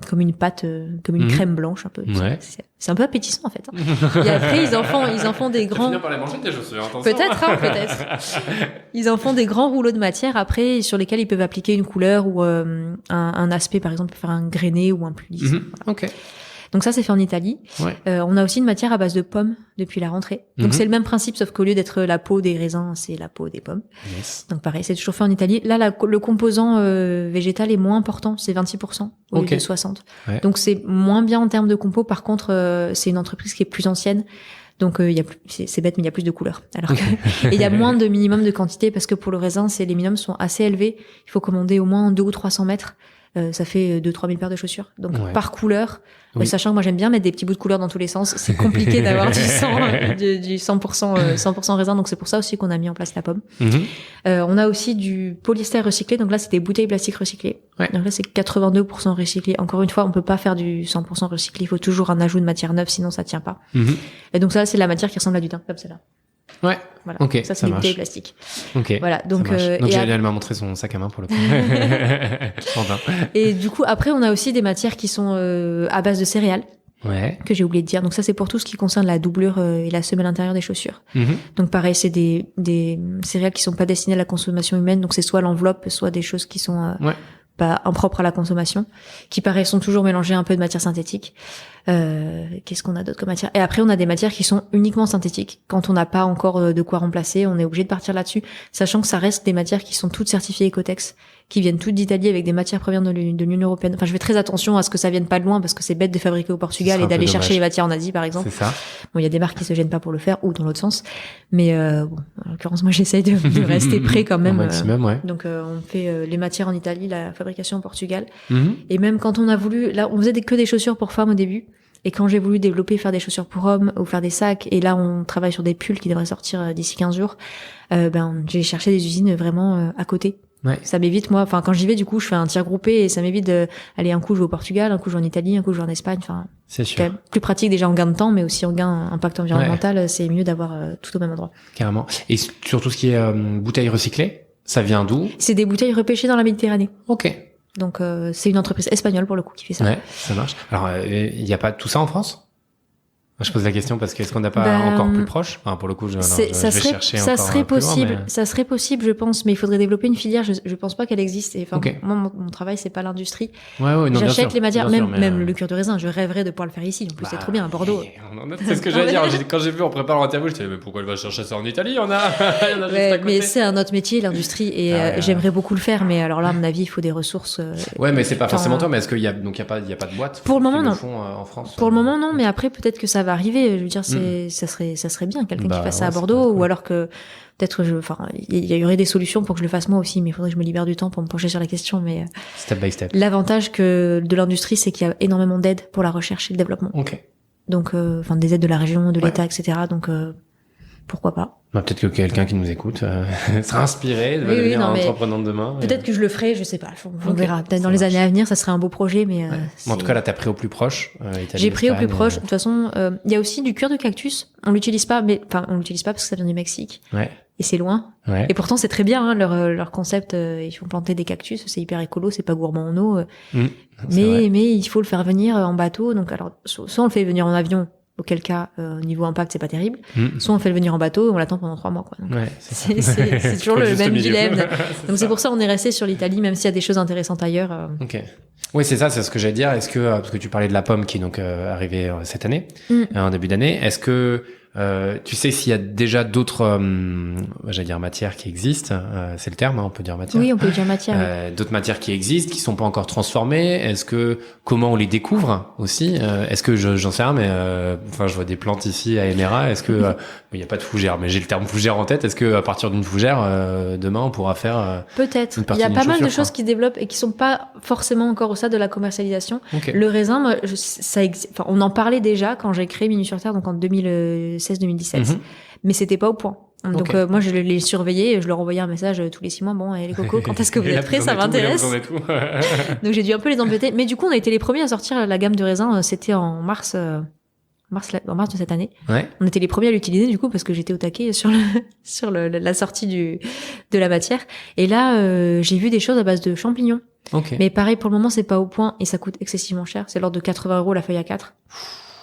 comme une pâte, comme une crème blanche un peu. Ouais. C'est un peu appétissant en fait. Et après ils en font des grands. Tu par les manger tes chaussures, attention. Peut-être. Ils en font des grands rouleaux de matière après sur lesquels ils peuvent appliquer une couleur ou un aspect, par exemple, faire un grainé ou un plus lisse. Voilà. Ok. Donc ça, c'est fait en Italie. Ouais. On a aussi une matière à base de pommes depuis la rentrée. Donc c'est le même principe, sauf qu'au lieu d'être la peau des raisins, c'est la peau des pommes. Yes. Donc pareil, c'est toujours fait en Italie. Là, le composant végétal est moins important, c'est 26% au lieu de 60%. Ouais. Donc c'est moins bien en termes de compo. Par contre, c'est une entreprise qui est plus ancienne. Donc c'est bête, mais il y a plus de couleurs. Alors et il y a moins de minimum de quantité parce que pour le raisin, les minimums sont assez élevés. Il faut commander au moins 200 ou 300 mètres. Ça fait 2-3 000 paires de chaussures. Donc par couleur, sachant que moi j'aime bien mettre des petits bouts de couleur dans tous les sens, c'est compliqué d'avoir du 100% raisin. Donc c'est pour ça aussi qu'on a mis en place la pomme. On a aussi du polyester recyclé. Donc là c'est des bouteilles plastiques recyclées. Ouais. Donc là c'est 82% recyclé. Encore une fois, on peut pas faire du 100% recyclé. Il faut toujours un ajout de matière neuve, sinon ça tient pas. Et donc ça c'est la matière qui ressemble à du thym, comme celle-là. Ouais. Voilà. Ok. Ça c'est des bouteilles plastiques. Ok. Voilà. Donc elle m'a montré son sac à main pour le coup. Et du coup après on a aussi des matières qui sont à base de céréales. Ouais. Que j'ai oublié de dire. Donc ça c'est pour tout ce qui concerne la doublure et la semelle intérieure des chaussures. Donc pareil, c'est des céréales qui sont pas destinées à la consommation humaine. Donc c'est soit l'enveloppe, soit des choses qui sont pas impropres à la consommation, qui pareil sont toujours mélangées un peu de matière synthétique. Qu'est-ce qu'on a d'autre comme matière? Et après on a des matières qui sont uniquement synthétiques. Quand on n'a pas encore de quoi remplacer, on est obligé de partir là-dessus, sachant que ça reste des matières qui sont toutes certifiées Ecotex, qui viennent toutes d'Italie avec des matières premières de l'Union européenne. Enfin, je fais très attention à ce que ça vienne pas de loin parce que c'est bête de fabriquer au Portugal et d'aller chercher les matières en Asie, par exemple. C'est ça. Bon, il y a des marques qui se gênent pas pour le faire ou dans l'autre sens, mais bon, en l'occurrence, moi, j'essaye de rester près quand même. Au maximum, ouais. Donc, on fait les matières en Italie, la fabrication au Portugal. Et même quand on a voulu, là, on faisait que des chaussures pour femmes au début. Et quand j'ai voulu développer, faire des chaussures pour hommes ou faire des sacs, et là on travaille sur des pulls qui devraient sortir d'ici 15 jours, j'ai cherché des usines vraiment à côté. Ouais. Ça m'évite, moi, enfin quand j'y vais, du coup, je fais un tir groupé et ça m'évite d'aller un coup je vais au Portugal, un coup je vais en Italie, un coup je vais en Espagne. Enfin, c'est sûr. Plus pratique déjà en gain de temps, mais aussi en gain impact environnemental. C'est mieux d'avoir tout au même endroit. Carrément. Et sur tout ce qui est bouteilles recyclées, ça vient d'où? C'est des bouteilles repêchées dans la Méditerranée. Ok. Donc c'est une entreprise espagnole pour le coup qui fait ça. Ouais, ça marche. Alors il n'y a pas tout ça en France? Je pose la question parce que est-ce qu'on n'a pas encore plus proche? Enfin, pour le coup, je vais chercher encore plus possible. Loin, mais... Ça serait possible, je pense, mais il faudrait développer une filière. Je pense pas qu'elle existe. Et enfin, moi, mon travail, c'est pas l'industrie. Ouais, non, j'achète les matières, même le cuir de raisin. Je rêverais de pouvoir le faire ici. En plus, c'est trop bien à Bordeaux. C'est ce que j'allais dire. Quand j'ai vu en préparant l'interview, je me disais mais pourquoi elle va chercher ça en Italie? Il y en a juste à côté. Mais c'est un autre métier, l'industrie, et j'aimerais beaucoup le faire. Mais alors là, à mon avis, il faut des ressources. Ouais, mais c'est pas forcément toi. Mais est-ce qu'il y a pas de boîte pour le moment non en France? Pour le moment non, mais après peut-être que ça va arriver. Je veux dire. Ça serait bien quelqu'un qui fasse ça à Bordeaux, ou alors que peut-être il y aurait des solutions pour que je le fasse moi aussi, mais il faudrait que je me libère du temps pour me pencher sur la question. Mais step by step. L'avantage de l'industrie, c'est qu'il y a énormément d'aides pour la recherche et le développement. Ok. Donc des aides de la région, de l'État, etc. Donc pourquoi pas. Peut-être que quelqu'un qui nous écoute sera inspiré de devenir entrepreneur de demain. Peut-être que je le ferai, je sais pas. On verra. Peut-être dans les années à venir, ça serait un beau projet, mais. En tout cas, là, t'as pris au plus proche. J'ai pris au plus proche. De toute façon, il y a aussi du cuir de cactus. On l'utilise pas, on l'utilise pas parce que ça vient du Mexique. Ouais. et c'est loin. Ouais. Et pourtant, c'est très bien, hein, leur concept. Ils font planter des cactus, c'est hyper écolo, c'est pas gourmand en eau. Mais il faut le faire venir en bateau. Donc, alors, soit on le fait venir en avion, auquel cas, niveau impact, c'est pas terrible. Soit on fait le venir en bateau et on l'attend pendant 3 mois, quoi. Donc, c'est toujours le même dilemme. Donc, c'est pour ça on est resté sur l'Italie, même s'il y a des choses intéressantes ailleurs. Ok. Oui, c'est ça, c'est ce que j'allais dire. Est-ce que, parce que tu parlais de la pomme qui est donc arrivée cette année, en début d'année, est-ce que tu sais s'il y a déjà d'autres, j'allais dire matières qui existent, c'est le terme, hein, on peut dire matière. Oui, on peut dire matière. D'autres matières qui existent, qui sont pas encore transformées. Est-ce que comment on les découvre aussi est-ce que j'en sais rien, mais enfin je vois des plantes ici à Emera. Est-ce que il y a pas de fougère, mais j'ai le terme fougère en tête. Est-ce que à partir d'une fougère, demain on pourra faire peut-être. Il y a pas mal de choses qui se développent et qui sont pas forcément encore au stade de la commercialisation. Okay. Le raisin, moi, on en parlait déjà quand j'ai créé Minu sur Terre, donc en 2016-2017, mais c'était pas au point. Donc moi je les surveillais, je leur envoyais un message tous les 6 mois. Bon, les cocos, quand est-ce que vous êtes prêts? Ça m'intéresse. Donc j'ai dû un peu les embêter, mais du coup on a été les premiers à sortir la gamme de raisins. C'était en mars de cette année. Ouais. On était les premiers à l'utiliser du coup parce que j'étais au taquet sur la sortie de la matière. Et là j'ai vu des choses à base de champignons. Okay. Mais pareil, pour le moment c'est pas au point et ça coûte excessivement cher. C'est l'ordre de 80 € la feuille A4.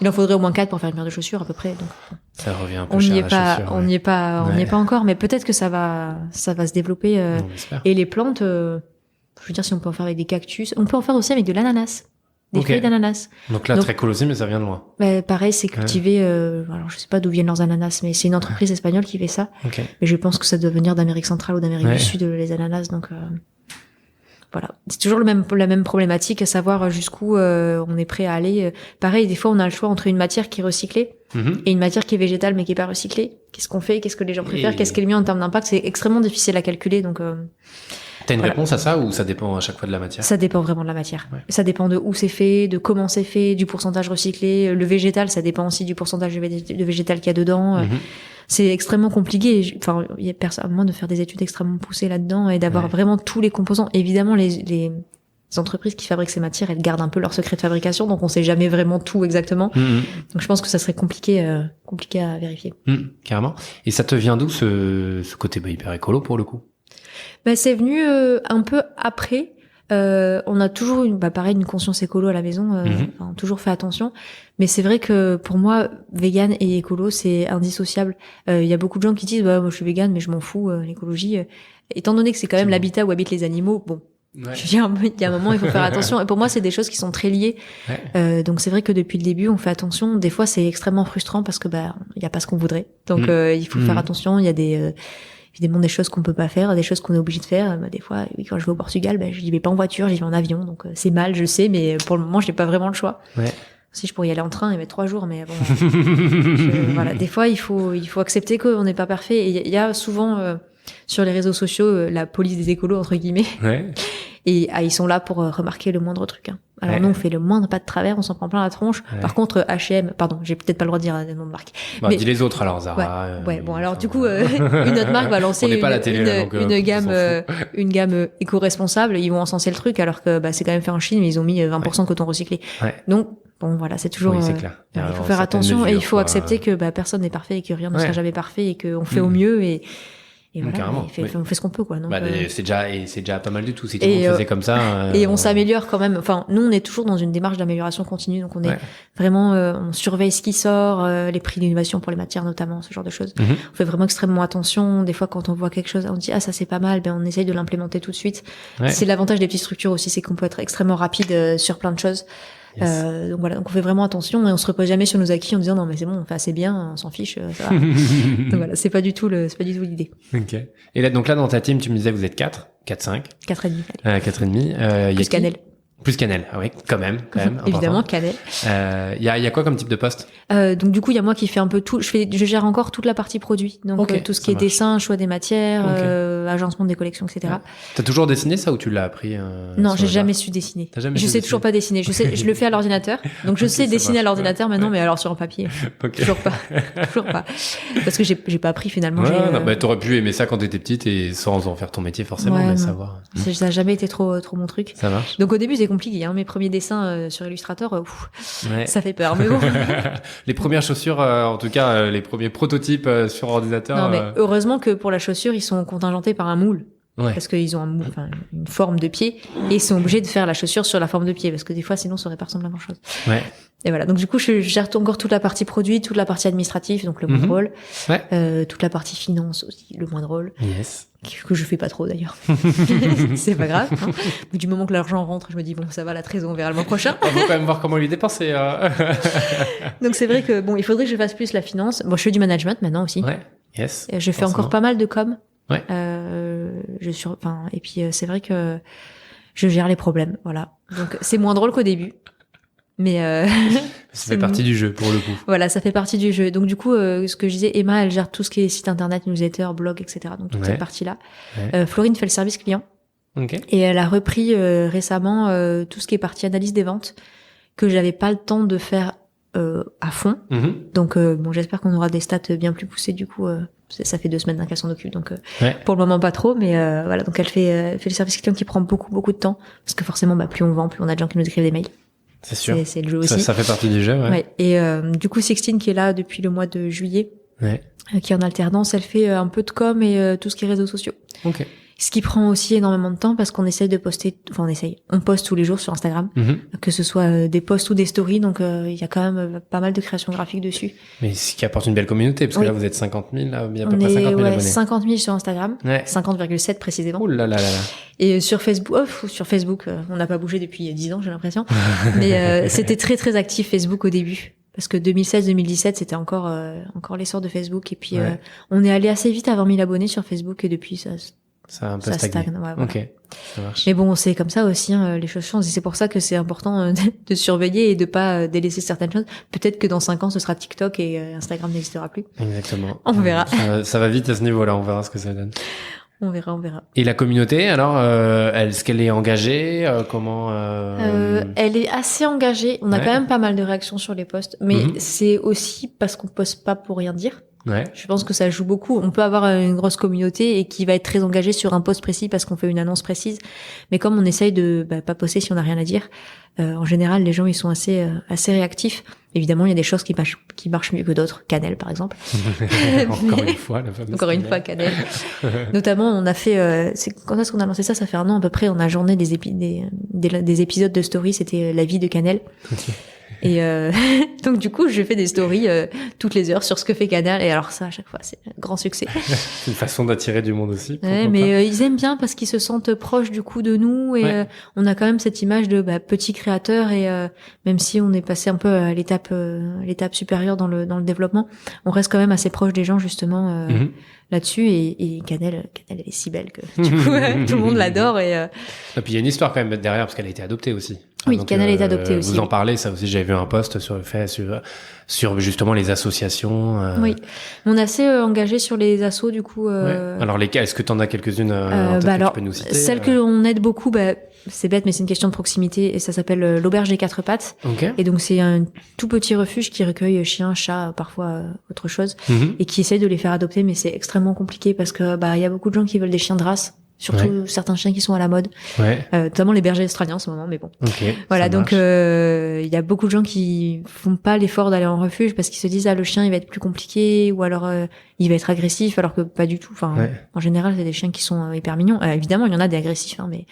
Il en faudrait au moins 4 pour faire une paire de chaussures à peu près. Donc ça revient un peu cher à la chaussure. On n'y est pas encore, mais peut-être que ça va se développer. Et les plantes, je veux dire, si on peut en faire avec des cactus, on peut en faire aussi avec de l'ananas, des feuilles d'ananas. Donc là, très cool aussi, mais ça vient de loin. Pareil, c'est cultivé. Alors je sais pas d'où viennent leurs ananas, mais c'est une entreprise espagnole qui fait ça. Mais je pense que ça doit venir d'Amérique centrale ou d'Amérique du Sud, les ananas. Donc voilà, c'est toujours la même problématique, à savoir jusqu'où on est prêt à aller. Pareil, des fois on a le choix entre une matière qui est recyclée et une matière qui est végétale mais qui est pas recyclée. Qu'est-ce qu'on fait? Qu'est-ce que les gens préfèrent? Qu'est-ce qui est le mieux en termes d'impact? C'est extrêmement difficile à calculer. Donc t'as une réponse à ça ou ça dépend à chaque fois de la matière? Ça dépend vraiment de la matière. Ça dépend de où c'est fait, de comment c'est fait, du pourcentage recyclé. Le végétal, ça dépend aussi du pourcentage de végétal qu'il y a dedans. C'est extrêmement compliqué. Enfin, il y a personne, à moins de faire des études extrêmement poussées là-dedans et d'avoir vraiment tous les composants. Évidemment, les entreprises qui fabriquent ces matières, elles gardent un peu leur secret de fabrication, donc on sait jamais vraiment tout exactement. Donc je pense que ça serait compliqué à vérifier. Carrément. Et ça te vient d'où ce côté hyper écolo pour le coup? C'est venu un peu après. On a toujours une conscience écolo à la maison, toujours fait attention. Mais c'est vrai que pour moi, vegan et écolo, c'est indissociable. Il y a beaucoup de gens qui disent, moi je suis vegan, mais je m'en fous, l'écologie. Étant donné que c'est quand même l'habitat où habitent les animaux, bon. Je veux dire, il y a un moment, il faut faire attention. Et pour moi, c'est des choses qui sont très liées. Donc c'est vrai que depuis le début, on fait attention. Des fois, c'est extrêmement frustrant parce que il y a pas ce qu'on voudrait. Donc il faut faire attention. Il y a évidemment des choses qu'on peut pas faire, des choses qu'on est obligé de faire. Des fois, quand je vais au Portugal, je n'y vais pas en voiture, j'y vais en avion. Donc c'est mal, je sais, mais pour le moment, je n'ai pas vraiment le choix. Si je pourrais y aller en train et mettre 3 jours, mais bon. Voilà, des fois, il faut accepter qu'on n'est pas parfait. Et il y a souvent sur les réseaux sociaux la police des écolos entre guillemets. Et ils sont là pour remarquer le moindre truc. Alors nous, on fait le moindre pas de travers, on s'en prend plein la tronche. Par contre, H&M, pardon, j'ai peut-être pas le droit de dire des noms de marque. Mais dis les autres alors, Zara. Bon, alors du coup, une autre marque va lancer une gamme éco-responsable. Ils vont encenser le truc alors que c'est quand même fait en Chine, mais ils ont mis 20% de coton recyclé. Donc bon, voilà, c'est toujours. C'est clair. Il faut faire attention et il faut accepter que personne n'est parfait et que rien ne sera jamais parfait et qu'on fait au mieux et voilà, on fait ce qu'on peut, quoi. Donc, c'est déjà pas mal du tout. Si tout le monde faisait comme ça. Et on s'améliore quand même. Enfin, nous, on est toujours dans une démarche d'amélioration continue. Donc, on est vraiment, on surveille ce qui sort, les prix d'innovation pour les matières notamment, ce genre de choses. On fait vraiment extrêmement attention. Des fois, quand on voit quelque chose, on dit ça c'est pas mal, on essaye de l'implémenter tout de suite. C'est l'avantage des petites structures aussi, c'est qu'on peut être extrêmement rapide sur plein de choses. Donc voilà, donc on fait vraiment attention et on se repose jamais sur nos acquis en disant non mais c'est bon, on fait assez bien, on s'en fiche, ça va. Donc voilà, c'est pas du tout l'idée. Ok. Et là donc là dans ta team, tu me disais vous êtes 4, 4-5. 4 et demi. 4 et demi. Plus Cannelle. Plus Cannelle, ah oui, quand même. Évidemment, Cannelle. Il y a quoi comme type de poste? Donc du coup, il y a moi qui fais un peu tout. Je gère encore toute la partie produit. Donc tout ce qui est dessin, choix des matières, agencement des collections, etc. T'as toujours dessiné ça ou tu l'as appris? Non, j'ai jamais su dessiner. Je sais toujours pas dessiner. Je le fais à l'ordinateur. Donc je sais dessiner à l'ordinateur maintenant, mais alors sur un papier, toujours pas. Parce que j'ai pas appris finalement. T'aurais pu aimer ça quand t'étais petite et sans en faire ton métier forcément, mais savoir. Ça a jamais été trop mon truc. Ça marche. Donc au début c'est compliqué. Mes premiers dessins sur Illustrator, Ouais. ça fait peur. Mais bon. Les premières chaussures, en tout cas, les premiers prototypes sur ordinateur. Non, mais heureusement que pour la chaussure, ils sont contingentés par un moule. Ouais. Parce qu'ils ont une forme de pied et ils sont obligés de faire la chaussure sur la forme de pied parce que des fois sinon ça aurait pas ressemblé à grand chose. Ouais. Et voilà, donc du coup je gère encore toute la partie produit, toute la partie administrative, donc le moins drôle, toute la partie finance aussi, le moins drôle, Yes. que je fais pas trop d'ailleurs. C'est pas grave. Du moment que l'argent rentre, je me dis bon ça va, la trésor on verra le mois prochain. On va quand même voir comment lui dépenser. Donc c'est vrai que bon il faudrait que je fasse plus la finance. Bon je fais du management maintenant aussi. Ouais. Yes. Je fais encore pas mal de com. Ouais. Et puis c'est vrai que je gère les problèmes, voilà. Donc c'est moins drôle qu'au début, mais ça fait partie du jeu pour le coup. Voilà, ça fait partie du jeu. Donc du coup, ce que je disais, Emma, elle gère tout ce qui est site internet, newsletter, blog, etc. Donc toute cette partie-là. Ouais. Florine fait le service client. Okay. Et elle a repris récemment tout ce qui est partie analyse des ventes que j'avais pas le temps de faire à fond. Donc bon, j'espère qu'on aura des stats bien plus poussées du coup. Ça fait 2 semaines qu'elle s'en occupe, donc pour le moment pas trop, mais voilà. Donc elle fait le service client qui prend beaucoup de temps parce que forcément, plus on vend, plus on a de gens qui nous écrivent des mails. C'est sûr. C'est le jeu aussi. Ça fait partie du jeu. Ouais. Et du coup, Sixtine qui est là depuis le mois de juillet, qui est en alternance, elle fait un peu de com et tout ce qui est réseaux sociaux. Ok. Ce qui prend aussi énormément de temps parce qu'on essaye de poster, on poste tous les jours sur Instagram, que ce soit des posts ou des stories, donc il y a quand même pas mal de création graphique dessus. Mais ce qui apporte une belle communauté, parce que là vous êtes 50 000, là, bien à peu on près 50 000 abonnés. 50 000 sur Instagram, 50,7 précisément. Ouh là là là là. Et sur Facebook, on n'a pas bougé depuis 10 ans, j'ai l'impression. Mais c'était très très actif Facebook au début. Parce que 2016-2017, c'était encore l'essor de Facebook. Et puis on est allé assez vite à avoir 1000 abonnés sur Facebook et depuis ça a un peu stagné. Stagne, voilà. Ok, ça marche. Mais bon, c'est comme ça aussi, les choses changent. Et c'est pour ça que c'est important de surveiller et de pas délaisser certaines choses. Peut-être que dans 5 ans, ce sera TikTok et Instagram n'existera plus. Exactement. On verra. Ça va vite à ce niveau-là, on verra ce que ça donne. On verra. Et la communauté, alors, est-ce qu'elle est engagée comment Elle est assez engagée. On a quand même pas mal de réactions sur les posts. Mais c'est aussi parce qu'on poste pas pour rien dire. Ouais. Je pense que ça joue beaucoup. On peut avoir une grosse communauté et qui va être très engagée sur un post précis parce qu'on fait une annonce précise. Mais comme on essaye de pas poster si on n'a rien à dire, en général, les gens ils sont assez réactifs. Évidemment, il y a des choses qui marchent mieux que d'autres. Cannelle, par exemple. Encore une fois, Cannelle. Notamment, on a fait. Quand est-ce qu'on a lancé ça? Ça fait 1 an à peu près. On a journé des épisodes de story. C'était la vie de Cannelle. Okay. Et donc du coup, je fais des stories toutes les heures sur ce que fait Cannelle. Et alors ça, à chaque fois, c'est un grand succès. C'est une façon d'attirer du monde aussi. Mais ils aiment bien parce qu'ils se sentent proches du coup de nous. Et on a quand même cette image de petit créateur. Et même si on est passé un peu à l'étape supérieure dans le développement, on reste quand même assez proche des gens justement là-dessus. Et Cannelle, elle est si belle que du coup tout le monde l'adore. Et puis il y a une histoire quand même derrière parce qu'elle a été adoptée aussi. Oui, Cannelle est adoptée aussi. Vous en parlez, ça aussi, j'avais vu un post sur justement les associations. Oui, on est assez engagé sur les assos du coup. Alors lesquelles, est-ce que tu en as quelques-unes en tête que tu peux nous citer? Celle que on aide beaucoup, c'est bête, mais c'est une question de proximité et ça s'appelle l'auberge des 4 pattes. Okay. Et donc c'est un tout petit refuge qui recueille chiens, chats, parfois autre chose, et qui essaye de les faire adopter, mais c'est extrêmement compliqué parce que il y a beaucoup de gens qui veulent des chiens de race. Surtout certains chiens qui sont à la mode, notamment les bergers australiens en ce moment, mais bon. Okay, voilà, donc il y a beaucoup de gens qui font pas l'effort d'aller en refuge parce qu'ils se disent le chien il va être plus compliqué ou alors il va être agressif, alors que pas du tout. Enfin, en général, c'est des chiens qui sont hyper mignons. Évidemment, il y en a des agressifs, mais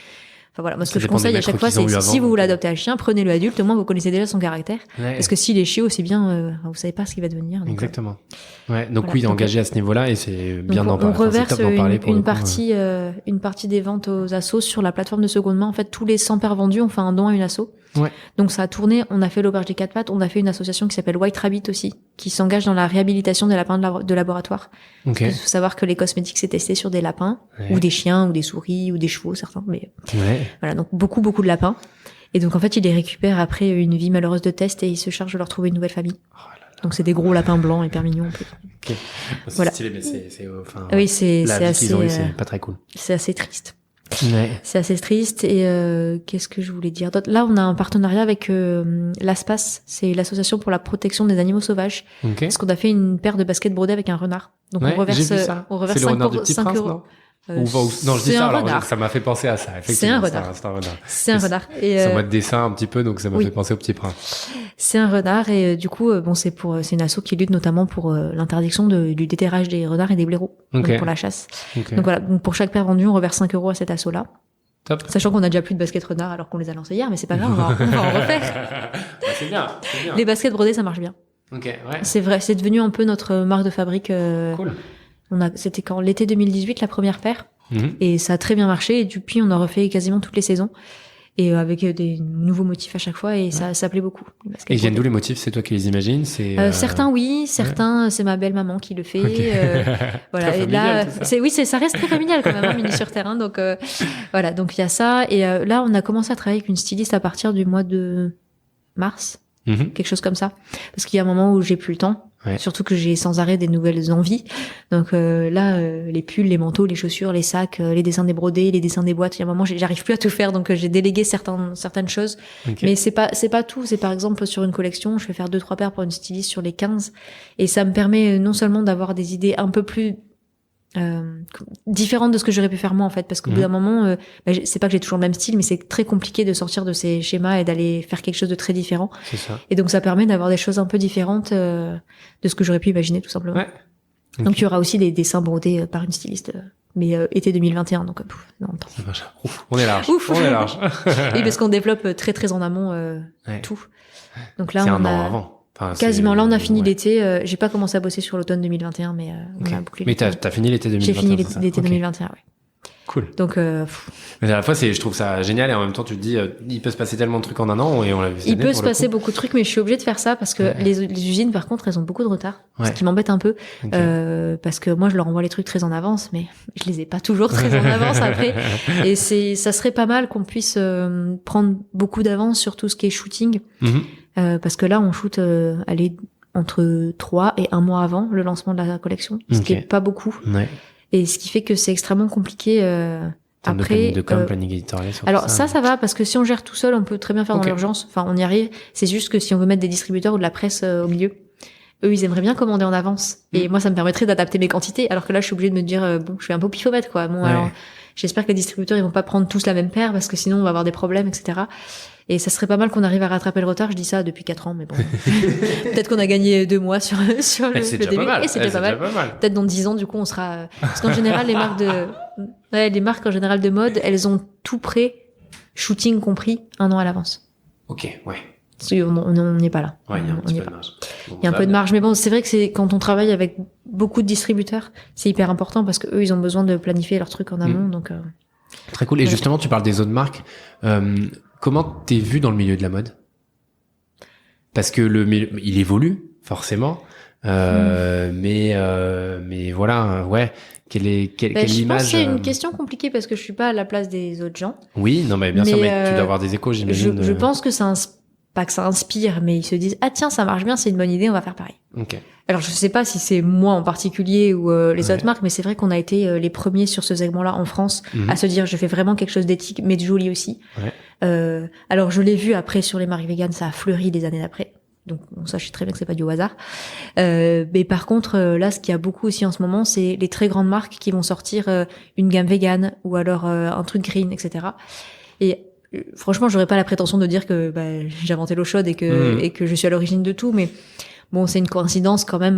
enfin voilà, moi ce que je conseille à chaque fois, c'est si vous voulez adopter un chien, prenez-le adulte, au moins vous connaissez déjà son caractère. Parce que s'il est chiot, c'est bien, vous savez pas ce qu'il va devenir. Donc, exactement. Donc voilà, engagé à ce niveau-là et c'est bien d'en parler. On reverse une partie des ventes aux assos sur la plateforme de seconde main. En fait, tous les 100 paires vendues, on fait un don à une asso. Donc ça a tourné, on a fait l'auberge des 4 pattes, on a fait une association qui s'appelle White Rabbit aussi, qui s'engage dans la réhabilitation des lapins de laboratoire. Il faut savoir que les cosmétiques c'est testé sur des lapins, ou des chiens, ou des souris, ou des chevaux, certains. Mais voilà, donc beaucoup de lapins. Et donc en fait, ils les récupèrent après une vie malheureuse de test et ils se chargent de leur trouver une nouvelle famille. Donc c'est des gros lapins blancs hyper mignons. C'est voilà. Stylé, mais c'est assez. C'est pas très cool. C'est assez triste. C'est assez triste et qu'est-ce que je voulais dire d'autre? Là, on a un partenariat avec l'ASPAS, c'est l'association pour la protection des animaux sauvages. Parce qu'on a fait une paire de baskets brodées avec un renard. Donc on reverse le renard du Petit Prince, non? Non, je dis ça, alors ça m'a fait penser à ça. C'est un renard. C'est un renard. C'est en mode dessin un petit peu, donc ça m'a fait penser au Petit Prince. C'est un renard et du coup, c'est une asso qui lutte notamment pour l'interdiction du déterrage des renards et des blaireaux, donc pour la chasse. Donc voilà, donc pour chaque paire vendue, on reverse 5 € à cette asso-là. Top. Sachant qu'on a déjà plus de baskets renards alors qu'on les a lancés hier, mais c'est pas grave, on va en refaire. C'est bien. Les baskets brodées, ça marche bien. Ouais. C'est vrai, c'est devenu un peu notre marque de fabrique. Cool. C'était quand l'été 2018 la première paire et ça a très bien marché et depuis on a refait quasiment toutes les saisons et avec des nouveaux motifs à chaque fois et ça plaît beaucoup. Et ils viennent d'où les motifs? C'est toi qui les imagines? Certains oui, certains c'est ma belle maman qui le fait. Voilà. Très et là ça reste très familial quand même, Mini sur terrain. Donc voilà, donc il y a ça et là on a commencé à travailler avec une styliste à partir du mois de mars. Quelque chose comme ça, parce qu'il y a un moment où j'ai plus le temps. Surtout que j'ai sans arrêt des nouvelles envies. Donc là, les pulls, les manteaux, les chaussures, les sacs, les dessins des brodés, les dessins des boîtes. Il y a un moment, j'arrive plus à tout faire, donc j'ai délégué certaines choses. Mais c'est pas tout. C'est par exemple sur une collection, je vais faire 2-3 paires pour une styliste sur les 15, et ça me permet non seulement d'avoir des idées un peu plus différente de ce que j'aurais pu faire moi en fait, parce qu'au bout d'un moment c'est pas que j'ai toujours le même style, mais c'est très compliqué de sortir de ces schémas et d'aller faire quelque chose de très différent. C'est ça. Et donc ça permet d'avoir des choses un peu différentes de ce que j'aurais pu imaginer tout simplement. Donc il y aura aussi des dessins brodés par une styliste mais été 2021, donc dans le temps. Ouf, on est large. On est large. Oui, parce qu'on développe très très en amont tout. Donc là c'est on un a an avant. Enfin, quasiment. Là, on a fini l'été. J'ai pas commencé à bosser sur l'automne 2021, mais on a bouclé. Mais t'as fini l'été 2021. J'ai fini l'été 2021, ouais. Cool. Donc, mais à la fois, je trouve ça génial et en même temps, tu te dis, il peut se passer tellement de trucs en un an et on l'a vu. Il peut se passer beaucoup de trucs, mais je suis obligée de faire ça parce que les usines, par contre, elles ont beaucoup de retard, ce qui m'embête un peu, parce que moi, je leur envoie les trucs très en avance, mais je les ai pas toujours très en avance après. Et ça serait pas mal qu'on puisse prendre beaucoup d'avance sur tout ce qui est shooting, parce que là, on shoot, entre 3 et 1 mois avant le lancement de la collection, ce qui est pas beaucoup. Et ce qui fait que c'est extrêmement compliqué après. De planning éditorial. Alors ça va parce que si on gère tout seul, on peut très bien faire dans l'urgence. Enfin, on y arrive. C'est juste que si on veut mettre des distributeurs ou de la presse au milieu, eux, ils aimeraient bien commander en avance. Et moi, ça me permettrait d'adapter mes quantités. Alors que là, je suis obligée de me dire, je fais un peu pifomètre, quoi. Bon, alors, j'espère que les distributeurs, ils vont pas prendre tous la même paire parce que sinon, on va avoir des problèmes, etc. Et ça serait pas mal qu'on arrive à rattraper le retard. Je dis ça depuis 4 ans, mais bon. Peut-être qu'on a gagné 2 mois sur le début. Et c'est déjà pas mal. Peut-être dans 10 ans, du coup, on sera, parce qu'en général, les marques en général de mode, elles ont tout prêt, shooting compris, 1 an à l'avance. Ok, ouais. On n'est pas là. Ouais, il y a un petit peu de marge. Il y a un peu de marge, mais bon, c'est vrai que c'est quand on travaille avec beaucoup de distributeurs, c'est hyper important parce que eux, ils ont besoin de planifier leurs trucs en amont, donc. Très cool. Et justement, tu parles des autres marques. Comment t'es vu dans le milieu de la mode? Parce que il évolue forcément, mais voilà, quelle image? Je pense que c'est une question compliquée parce que je suis pas à la place des autres gens. Oui, non, mais bien sûr, mais tu dois avoir des échos, j'imagine. Je pense que pas que ça inspire, mais ils se disent tiens, ça marche bien, c'est une bonne idée, on va faire pareil. Ok. Alors je sais pas si c'est moi en particulier ou les autres marques, mais c'est vrai qu'on a été les premiers sur ce segment-là en France à se dire je fais vraiment quelque chose d'éthique mais de joli aussi. Alors je l'ai vu après sur les marques véganes, ça a fleuri les années d'après. Donc ça je sais très bien que c'est pas du hasard. Mais par contre là ce qu'il y a beaucoup aussi en ce moment, c'est les très grandes marques qui vont sortir une gamme végane ou alors un truc green, etc. Et franchement, j'aurais pas la prétention de dire que j'ai inventé l'eau chaude et que je suis à l'origine de tout, mais bon, c'est une coïncidence quand même.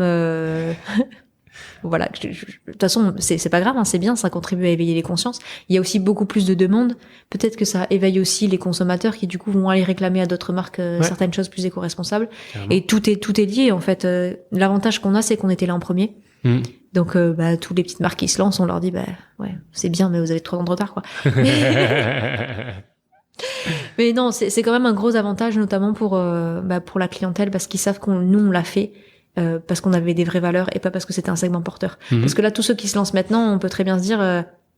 Voilà. De toute façon, c'est pas grave, hein, c'est bien, ça contribue à éveiller les consciences. Il y a aussi beaucoup plus de demandes. Peut-être que ça éveille aussi les consommateurs qui du coup vont aller réclamer à d'autres marques certaines choses plus éco-responsables. Et tout est lié en fait. L'avantage qu'on a, c'est qu'on était là en premier. Donc toutes les petites marques qui se lancent, on leur dit ouais, c'est bien, mais vous avez 3 ans de retard, quoi. Mais non, c'est quand même un gros avantage, notamment pour la clientèle, parce qu'ils savent nous on l'a fait parce qu'on avait des vraies valeurs et pas parce que c'était un segment porteur. Parce que là, tous ceux qui se lancent maintenant, on peut très bien se dire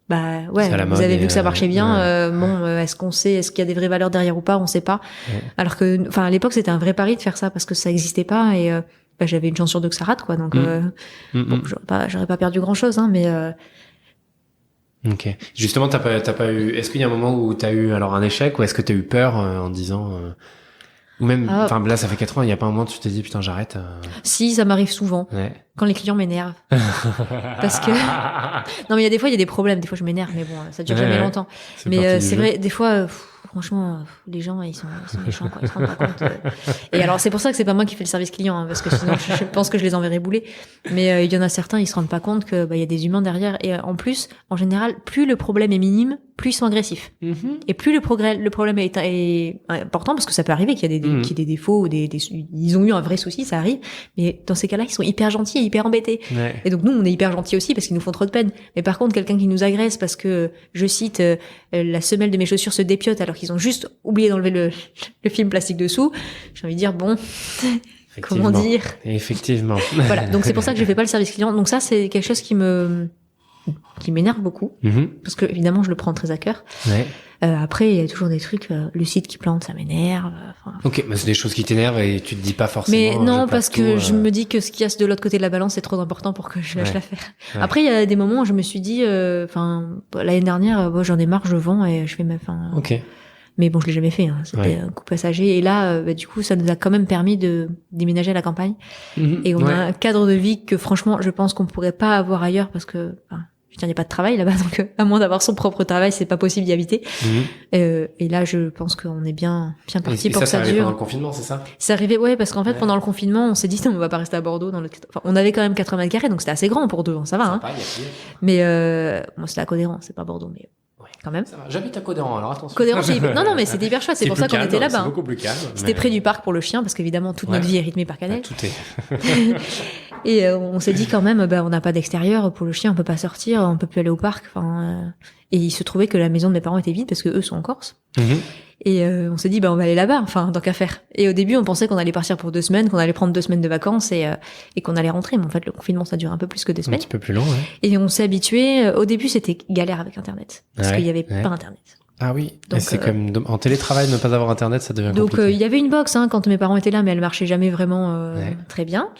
vous avez vu que ça marchait bien. Est-ce qu'il y a des vraies valeurs derrière ou pas? On sait pas. Alors que, à l'époque, c'était un vrai pari de faire ça parce que ça existait pas et j'avais une chance sur 2 que ça rate, quoi. Donc bon, j'aurais pas perdu grand chose, hein, mais Ok. Justement, t'as pas eu. Est-ce qu'il y a un moment où t'as eu alors un échec ou est-ce que t'as eu peur en disant Ou même, enfin là ça fait 4 ans, il y a pas un moment tu t'es dit putain j'arrête. Si, ça m'arrive souvent. Ouais. Quand les clients m'énervent. Parce que non mais il y a des fois il y a des problèmes, des fois je m'énerve mais bon, ça dure jamais longtemps. Mais c'est vrai des fois franchement les gens ils sont méchants quoi, ils se rendent pas compte. Et alors c'est pour ça que c'est pas moi qui fais le service client parce que sinon je pense que je les enverrais bouler. Mais il y en a certains ils se rendent pas compte que il y a des humains derrière et en plus en général plus le problème est minime, plus ils sont agressifs. Et plus le problème est important parce que ça peut arriver qu'il y a qu'il y ait des défauts ou ils ont eu un vrai souci, ça arrive. Mais dans ces cas-là, ils sont hyper gentils et hyper embêtés. Ouais. Et donc nous, on est hyper gentils aussi parce qu'ils nous font trop de peine. Mais par contre, quelqu'un qui nous agresse parce que, je cite, la semelle de mes chaussures se dépiote alors qu'ils ont juste oublié d'enlever le film plastique dessous, j'ai envie de dire bon, comment dire ? Effectivement. Voilà. Donc c'est pour ça que je fais pas le service client. Donc ça, c'est quelque chose qui m'énerve beaucoup parce que évidemment, je le prends très à cœur. Ouais. Après, il y a toujours des trucs, le site qui plante, ça m'énerve. Ok, mais c'est des choses qui t'énervent et tu te dis pas forcément. Mais non, parce que je me dis que ce qu'il y a de l'autre côté de la balance, c'est trop important pour que je lâche l'affaire. Ouais. Après, il y a des moments où je me suis dit, l'année dernière, j'en ai marre, je vends et je fais ma fin. Ok. Mais bon, je l'ai jamais fait. Hein. C'était un coup passager. Et là, du coup, ça nous a quand même permis de déménager à la campagne. Et on a un cadre de vie que, franchement, je pense qu'on pourrait pas avoir ailleurs parce que. Il n'y a pas de travail là-bas, donc à moins d'avoir son propre travail, c'est pas possible d'y habiter. Et là, je pense qu'on est bien parti pour que ça dure. Pendant le confinement, c'est ça ? C'est arrivé, parce qu'en fait, pendant le confinement, on s'est dit non, on va pas rester à Bordeaux. On avait quand même 80 mètres carrés, donc c'était assez grand pour deux, ça va. Sympa, hein. Mais moi, c'était à Codéran, c'est pas Bordeaux, mais quand même. Ça va. J'habite à Codéran, alors attention. Codéran, non, mais c'était hyper chouette. C'est pour ça qu'on était là-bas. C'est beaucoup plus calme. C'était près du parc pour le chien, parce qu'évidemment, toute notre vie est rythmée par Canel. Tout est. Et on s'est dit quand même, on n'a pas d'extérieur pour le chien, on peut pas sortir, on peut plus aller au parc. Et il se trouvait que la maison de mes parents était vide parce que eux sont en Corse. Et on s'est dit, on va aller là-bas, tant qu'à faire. Et au début, on pensait qu'on allait partir pour 2 semaines, qu'on allait prendre 2 semaines de vacances et qu'on allait rentrer. Mais en fait, le confinement, ça dure un peu plus que 2 semaines. Un petit peu plus long, ouais. Et on s'est habitué. Au début, c'était galère avec Internet. Parce qu'il y avait pas Internet. Ah oui. Donc, c'est comme en télétravail, ne pas avoir Internet, ça devient compliqué. Donc, il y avait une box, quand mes parents étaient là, mais elle marchait jamais vraiment très bien.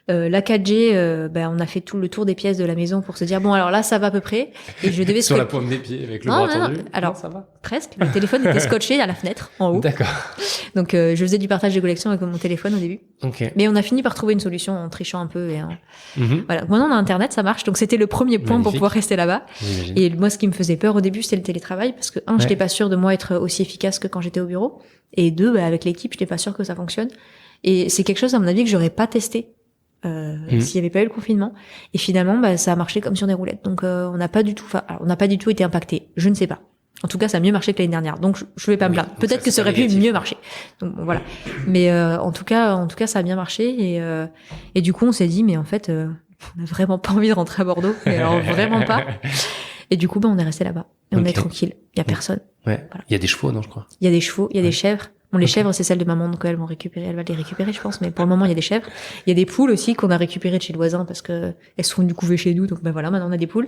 La 4G, on a fait tout le tour des pièces de la maison pour se dire bon alors là ça va à peu près et je devais sur la pointe des pieds avec le bras tendu. Alors ça va presque. Le téléphone était scotché à la fenêtre en haut. D'accord. Donc je faisais du partage de collection avec mon téléphone au début. Okay. Mais on a fini par trouver une solution en trichant un peu et voilà. Maintenant on a Internet, ça marche. Donc c'était le premier point pour pouvoir rester là-bas. J'imagine. Et moi ce qui me faisait peur au début c'était le télétravail parce que je n'étais pas sûre de moi être aussi efficace que quand j'étais au bureau et 2 avec l'équipe je n'étais pas sûre que ça fonctionne. Et c'est quelque chose à mon avis que j'aurais pas testé. S'il y avait pas eu le confinement et finalement ça a marché comme sur des roulettes donc on n'a pas du tout été impacté, je ne sais pas, en tout cas ça a mieux marché que l'année dernière donc je vais pas me plaindre, peut-être que ça aurait pu mieux marcher donc voilà, mais en tout cas ça a bien marché et du coup on s'est dit mais en fait on a vraiment pas envie de rentrer à Bordeaux et alors vraiment pas et du coup on est resté là-bas et on est tranquille, il y a personne. Voilà. Il y a des chevaux, non, je crois. Il y a des chevaux, il y a des chèvres. Bon, les chèvres, c'est celles de maman, donc elle va les récupérer, je pense. Mais pour le moment, il y a des chèvres. Il y a des poules aussi qu'on a récupérées de chez le voisin parce que elles se font du couver chez nous. Donc, voilà, maintenant on a des poules.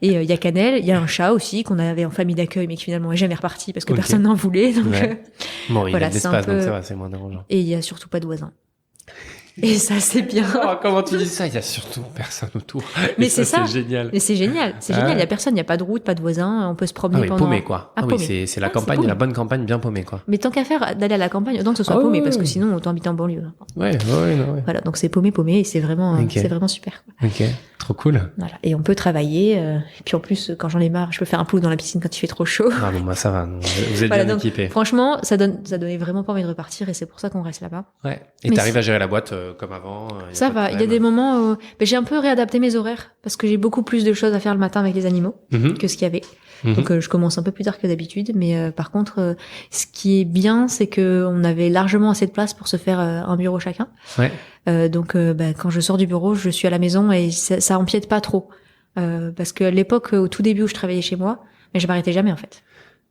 Et il y a Canel, il y a un chat aussi qu'on avait en famille d'accueil, mais qui finalement est jamais reparti parce que personne n'en voulait. Donc, bon, il y a de l'espace, donc ça va, c'est moins dérangeant. Et il y a surtout pas de voisins. Et ça, c'est bien. Oh, comment tu dis ça? Il y a surtout personne autour. Mais c'est ça. C'est génial. Mais c'est génial. C'est génial. Il y a personne. Il y a pas de route, pas de voisins. On peut se promener pendant. Paumé, quoi. Oui, c'est la campagne, la bonne campagne bien paumée, quoi. Mais tant qu'à faire d'aller à la campagne, autant que ce soit paumé, parce que sinon, autant habiter en banlieue. Ouais. Voilà. Donc c'est paumé, et c'est vraiment super, quoi. Ok. Trop cool. Voilà. Et on peut travailler. Et puis en plus, quand j'en ai marre, je peux faire un pool dans la piscine quand il fait trop chaud. Ah bon, ça va. Vous êtes bien équipés. Franchement, ça donnait vraiment pas envie de repartir et c'est pour ça qu'on reste là-bas. Ouais. Et t'arrives à gérer la boîte comme avant? Ça va. Il y a des moments où j'ai un peu réadapté mes horaires parce que j'ai beaucoup plus de choses à faire le matin avec les animaux que ce qu'il y avait. Donc je commence un peu plus tard que d'habitude, mais par contre, ce qui est bien, c'est que on avait largement assez de place pour se faire un bureau chacun. Ouais. Donc quand je sors du bureau, je suis à la maison et ça empiète pas trop, parce que à l'époque, au tout début, où je travaillais chez moi, mais je m'arrêtais jamais en fait.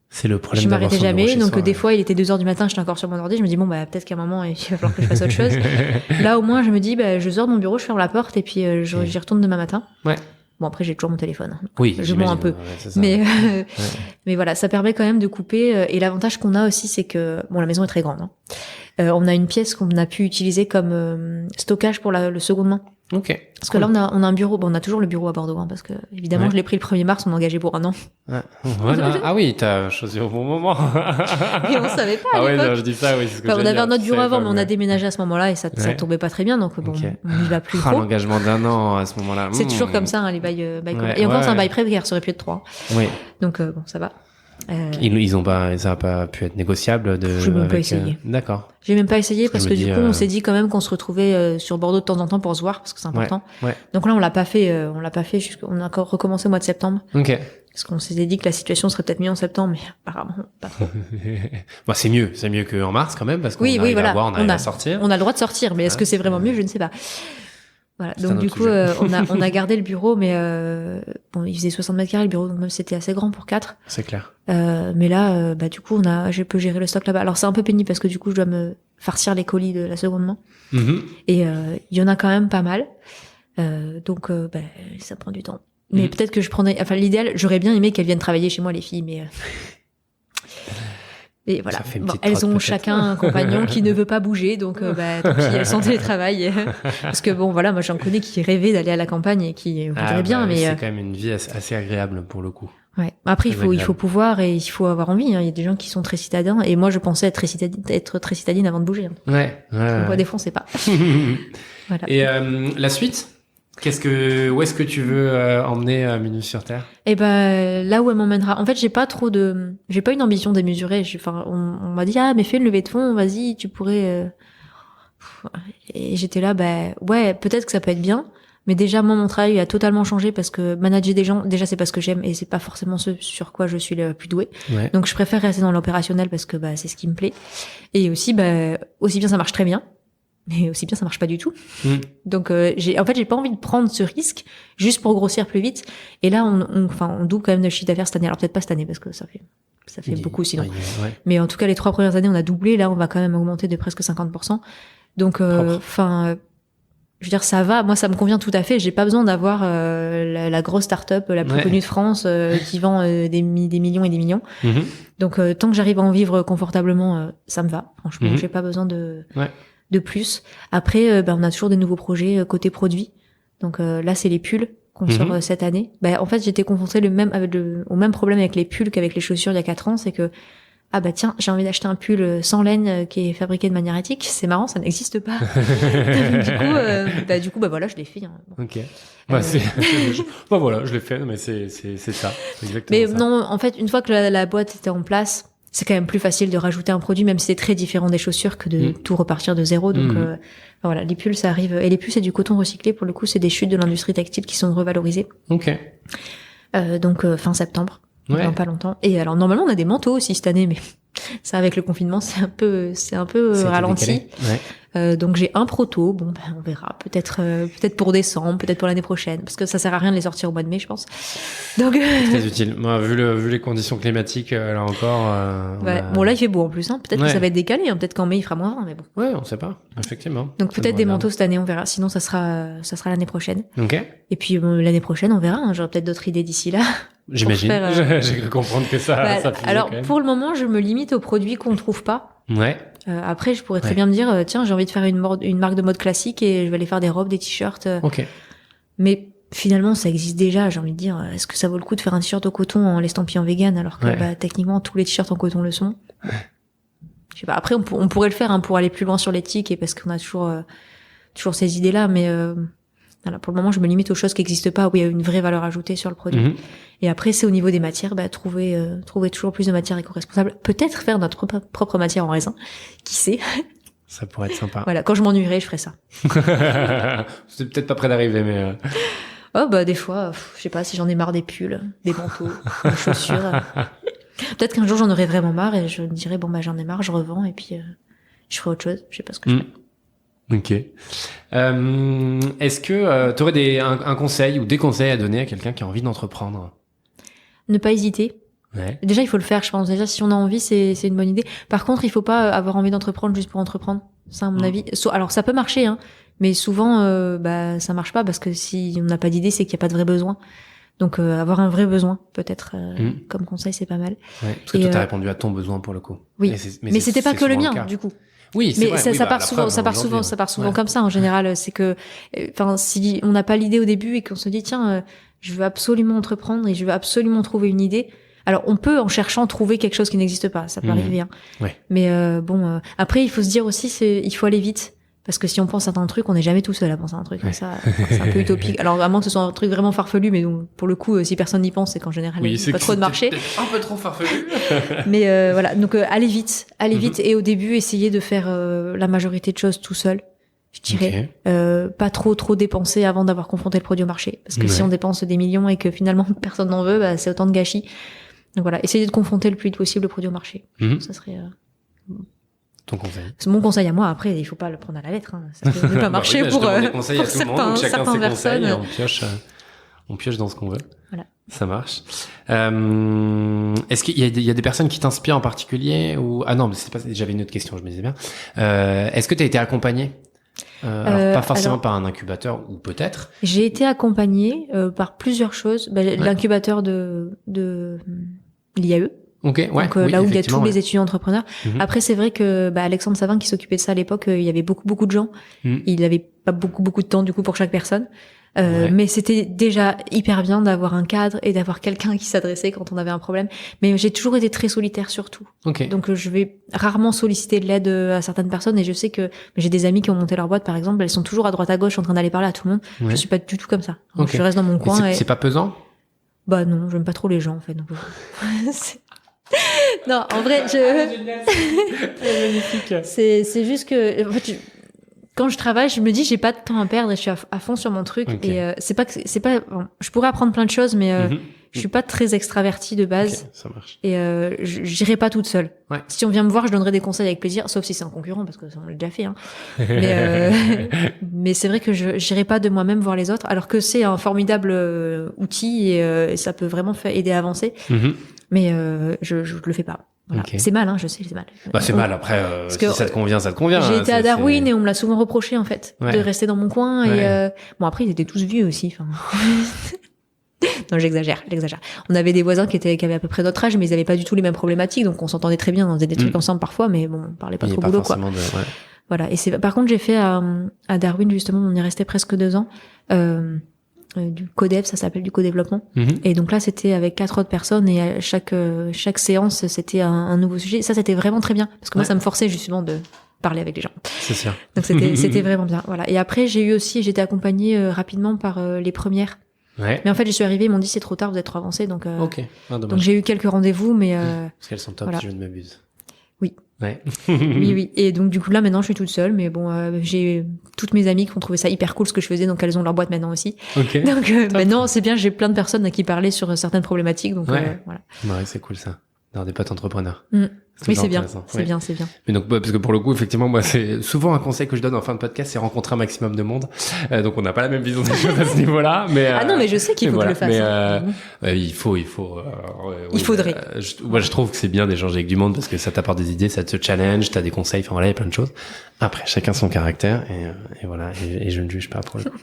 C'est le problème. Je m'arrêtais jamais, donc des fois il était 2h du matin, j'étais encore sur mon ordi, je me dis peut-être qu'à un moment il va falloir que je fasse autre chose. Là au moins je me dis je sors de mon bureau, je ferme la porte et puis j'y retourne demain matin. Ouais. Bon après j'ai toujours mon téléphone. Oui, je mens un peu. Mais voilà, ça permet quand même de couper et l'avantage qu'on a aussi c'est que la maison est très grande. On a une pièce qu'on a pu utiliser comme stockage pour le second main. Ok. Parce que là, on a un bureau. Bon, on a toujours le bureau à Bordeaux, parce que évidemment, je l'ai pris le 1er mars, on m'a engagé pour 1 an. Ouais. Voilà. Ah oui, t'as choisi au bon moment. Et on savait pas à l'époque. l'époque. Non, je dis ça, oui, c'est ce que on avait un autre bureau avant, mais on a mais... déménagé à ce moment-là et ça tombait pas très bien, donc bon, on y va plus trop. L'engagement d'1 an à ce moment-là. C'est toujours comme ça, les bails et encore, c'est un bail précaire, ça aurait pu être 3. Oui. Donc bon, ça va. Ils ont pas, ça a pas pu être négociable J'ai même pas essayé. D'accord. J'ai même pas essayé parce que du coup, on s'est dit quand même qu'on se retrouvait sur Bordeaux de temps en temps pour se voir parce que c'est important. Ouais. Donc là, on l'a pas fait on a encore recommencé au mois de septembre. Ok. Parce qu'on s'était dit que la situation serait peut-être mieux en septembre, mais apparemment pas trop. Bah, c'est mieux qu'en mars quand même parce qu'on arrive voilà. à voir, on arrive à sortir. On a le droit de sortir, mais est-ce que c'est vraiment mieux? Je ne sais pas. Voilà. Donc du coup, on a gardé le bureau, mais bon, il faisait 60 mètres carrés le bureau, donc même c'était assez grand pour 4. C'est clair. Mais là, du coup, je peux gérer le stock là-bas. Alors c'est un peu pénible parce que du coup, je dois me farcir les colis de la seconde main. Mm-hmm. Et il y en a quand même pas mal. Donc ça prend du temps. Mais peut-être que je prendrais. Enfin, l'idéal, j'aurais bien aimé qu'elles viennent travailler chez moi, les filles, mais. Et voilà. Bon, elles ont chacun un compagnon qui ne veut pas bouger, donc tant pis, elles sont en télétravail. Parce que bon, voilà, moi j'en connais qui rêvaient d'aller à la campagne et qui voudraient bien, mais c'est quand même une vie assez agréable pour le coup. Ouais. Après, il faut pouvoir et il faut avoir envie. Hein. Il y a des gens qui sont très citadins et moi je pensais être très citadine avant de bouger. Hein. Ouais. Donc, des fois, on sait pas. Voilà. Et la suite? Où est-ce que tu veux emmener Minus sur Terre? Eh là où elle m'emmènera. En fait, j'ai pas une ambition démesurée. On m'a dit, mais fais une levée de fonds, vas-y, tu pourrais, Et j'étais là, ouais, peut-être que ça peut être bien. Mais déjà, moi, mon travail a totalement changé parce que manager des gens, déjà, c'est pas ce que j'aime et c'est pas forcément ce sur quoi je suis le plus douée. Ouais. Donc, je préfère rester dans l'opérationnel parce que, c'est ce qui me plaît. Et aussi, aussi bien ça marche très bien. Mais aussi bien ça marche pas du tout. Donc j'ai pas envie de prendre ce risque juste pour grossir plus vite. Et là on double quand même le chiffre d'affaires cette année. Alors peut-être pas cette année parce que ça fait beaucoup sinon. Ouais. Mais en tout cas les 3 premières années on a doublé. Là on va quand même augmenter de presque 50%. Donc je veux dire ça va. Moi ça me convient tout à fait. J'ai pas besoin d'avoir la grosse start-up la plus connue de France qui vend des millions et des millions. Donc tant que j'arrive à en vivre confortablement, ça me va. Franchement j'ai pas besoin de plus. Après, on a toujours des nouveaux projets côté produits. Donc là, c'est les pulls qu'on sort cette année. En fait, j'étais confrontée au même problème avec les pulls qu'avec les chaussures il y a 4 ans, c'est que tiens, j'ai envie d'acheter un pull sans laine qui est fabriqué de manière éthique. C'est marrant, ça n'existe pas. Du coup, voilà, je l'ai fait. Hein. Ok. Voilà, je l'ai fait, mais c'est ça. C'est exactement mais ça. Non, en fait, une fois que la boîte était en place, c'est quand même plus facile de rajouter un produit, même si c'est très différent des chaussures, que de tout repartir de zéro. Donc voilà, les pulls, ça arrive. Et les pulls, c'est du coton recyclé. Pour le coup, c'est des chutes de l'industrie textile qui sont revalorisées. Ok. Donc fin septembre, dans pas longtemps. Et alors normalement, on a des manteaux aussi cette année, mais ça avec le confinement, c'est un peu ralenti. Donc j'ai un proto. Bon, on verra. Peut-être pour décembre, peut-être pour l'année prochaine, parce que ça sert à rien de les sortir au mois de mai, je pense. Donc très utile. Moi, vu les conditions climatiques, là encore. Bon, là il fait beau en plus. Hein. Peut-être que ça va être décalé. Hein. Peut-être qu'en mai il fera moins 20, mais bon. Ouais, on sait pas. Effectivement. Donc peut-être des manteaux cette année, on verra. Sinon, ça sera l'année prochaine. Ok. Et puis l'année prochaine, on verra. Hein. J'aurai peut-être d'autres idées d'ici là. J'imagine. J'ai cru comprendre que ça. Alors pour le moment, je me limite aux produits qu'on trouve pas. Ouais. Après, je pourrais très bien me dire, tiens, j'ai envie de faire une marque de mode classique et je vais aller faire des robes, des t-shirts. Ok. Mais finalement, ça existe déjà. J'ai envie de dire, est-ce que ça vaut le coup de faire un t-shirt au coton en l'estampillant vegan alors que techniquement tous les t-shirts en coton le sont. Je sais pas. Après, on pourrait le faire pour aller plus loin sur l'éthique et parce qu'on a toujours ces idées-là, mais voilà, pour le moment, je me limite aux choses qui n'existent pas où il y a une vraie valeur ajoutée sur le produit. Et après, c'est au niveau des matières, trouver toujours plus de matières éco-responsables. Peut-être faire notre propre matière en raisin. Qui sait? Ça pourrait être sympa. Voilà, quand je m'ennuierai, je ferai ça. C'est peut-être pas près d'arriver, mais... des fois, je sais pas, si j'en ai marre des pulls, des manteaux, des chaussures. Peut-être qu'un jour, j'en aurai vraiment marre et je me dirai, j'en ai marre, je revends et puis je ferai autre chose. Je sais pas ce que je fais. Ok. Est-ce que tu aurais un conseil ou des conseils à donner à quelqu'un qui a envie d'entreprendre? Ne pas hésiter. Ouais. Déjà, il faut le faire, je pense. Déjà, si on a envie, c'est une bonne idée. Par contre, il faut pas avoir envie d'entreprendre juste pour entreprendre. Ça, à mon avis. Alors, ça peut marcher, hein. Mais souvent, ça marche pas parce que si on n'a pas d'idée, c'est qu'il y a pas de vrai besoin. Donc, avoir un vrai besoin, peut-être, comme conseil, c'est pas mal. Ouais. Parce que toi, t'as répondu à ton besoin pour le coup. Oui. Mais c'était pas que le mien, du coup. Oui, c'est Mais vrai. ça part souvent, ça part souvent comme ça en général. C'est que, enfin, si on n'a pas l'idée au début et qu'on se dit tiens, je veux absolument entreprendre et je veux absolument trouver une idée. Alors on peut en cherchant trouver quelque chose qui n'existe pas, ça peut arriver. Hein. Ouais. Mais après il faut se dire aussi il faut aller vite. Parce que si on pense à un truc, on n'est jamais tout seul à penser à un truc comme ça. C'est un peu utopique. Alors, à moins que ce soit un truc vraiment farfelu, mais donc, pour le coup, si personne n'y pense, c'est qu'en général, il n'y a pas trop de marché. Un peu trop farfelu. Mais voilà, donc allez vite et au début, essayez de faire la majorité de choses tout seul. Je dirais pas trop dépenser avant d'avoir confronté le produit au marché. Parce que si on dépense des millions et que finalement personne n'en veut, bah, c'est autant de gâchis. Donc voilà, essayez de confronter le plus vite possible le produit au marché. Ça serait... Ton conseil. C'est mon conseil à moi. Après, il faut pas le prendre à la lettre. Hein. Ça peut pas marcher oui, pour des conseils à tout le monde, donc chacun ses personnes. conseils. On pioche dans ce qu'on veut. Voilà. Ça marche. Est-ce qu'il y a des personnes qui t'inspirent en particulier ou non, mais c'est pas. J'avais une autre question. Je me disais bien. Est-ce que tu as été accompagné alors pas forcément par un incubateur ou peut-être. J'ai été accompagnée par plusieurs choses. L'incubateur de l'IAE. Okay, donc là où il y a tous les étudiants entrepreneurs. Après c'est vrai que Alexandre Savin qui s'occupait de ça à l'époque, il y avait beaucoup de gens. Il avait pas beaucoup de temps du coup pour chaque personne. Mais c'était déjà hyper bien d'avoir un cadre et d'avoir quelqu'un qui s'adressait quand on avait un problème. Mais j'ai toujours été très solitaire surtout. Donc je vais rarement solliciter de l'aide à certaines personnes et je sais que j'ai des amis qui ont monté leur boîte par exemple, elles sont toujours à droite à gauche en train d'aller parler à tout le monde. Je suis pas du tout comme ça. Donc, je reste dans mon coin. C'est pas pesant? Bah non, j'aime pas trop les gens en fait. Donc... non, en vrai, c'est juste que en fait, quand je travaille, je me dis j'ai pas de temps à perdre et je suis à fond sur mon truc et c'est pas bon, je pourrais apprendre plein de choses mais je suis pas très extravertie de base. Ça marche. Et j'irai pas toute seule. Si on vient me voir, je donnerai des conseils avec plaisir, sauf si c'est un concurrent parce que ça on l'a déjà fait hein. Mais c'est vrai que j'irai pas de moi-même voir les autres alors que c'est un formidable outil et ça peut vraiment aider à avancer. Mais je le fais pas. Voilà. C'est mal, hein, je sais, c'est mal. Bah c'est mal. Après, si ça te convient, ça te convient. J'ai été à Darwin et on me l'a souvent reproché en fait de rester dans mon coin. Et bon après ils étaient tous vieux aussi. Non, j'exagère. On avait des voisins qui avaient à peu près notre âge, mais ils avaient pas du tout les mêmes problématiques, donc on s'entendait très bien. On faisait des trucs ensemble parfois, mais bon, on parlait pas trop boulot quoi. Voilà. Et par contre j'ai fait à Darwin justement, on y restait presque 2 ans. Du codev, ça s'appelle du co-développement. Et donc là, c'était avec 4 autres personnes et à chaque séance, c'était un nouveau sujet. Ça, c'était vraiment très bien parce que moi, ça me forçait justement de parler avec les gens. C'est sûr. Donc c'était vraiment bien. Voilà. Et après, j'étais accompagnée rapidement par les premières. Mais en fait, je suis arrivée, ils m'ont dit c'est trop tard, vous êtes trop avancé, donc. Donc j'ai eu quelques rendez-vous, mais. Parce qu'elles sont top, si je ne m'abuse. Oui. oui. Et donc du coup là maintenant je suis toute seule, mais bon j'ai toutes mes amies qui ont trouvé ça hyper cool ce que je faisais, donc elles ont leur boîte maintenant aussi. Donc maintenant c'est bien, j'ai plein de personnes à qui parler sur certaines problématiques, donc voilà. Ouais, c'est cool ça, d'avoir des potes entrepreneurs. Oui, c'est bien, c'est bien. Mais donc, parce que pour le coup, effectivement, moi, c'est souvent un conseil que je donne en fin de podcast, c'est rencontrer un maximum de monde. Donc, on n'a pas la même vision des choses à ce niveau-là, mais non, mais je sais qu'il faut que je le fasse. Mais il faut. Il faudrait. Moi, je trouve que c'est bien d'échanger avec du monde parce que ça t'apporte des idées, ça te challenge, t'as des conseils. Enfin voilà, il y a plein de choses. Après, chacun son caractère et voilà. Et je ne juge pas pour le coup.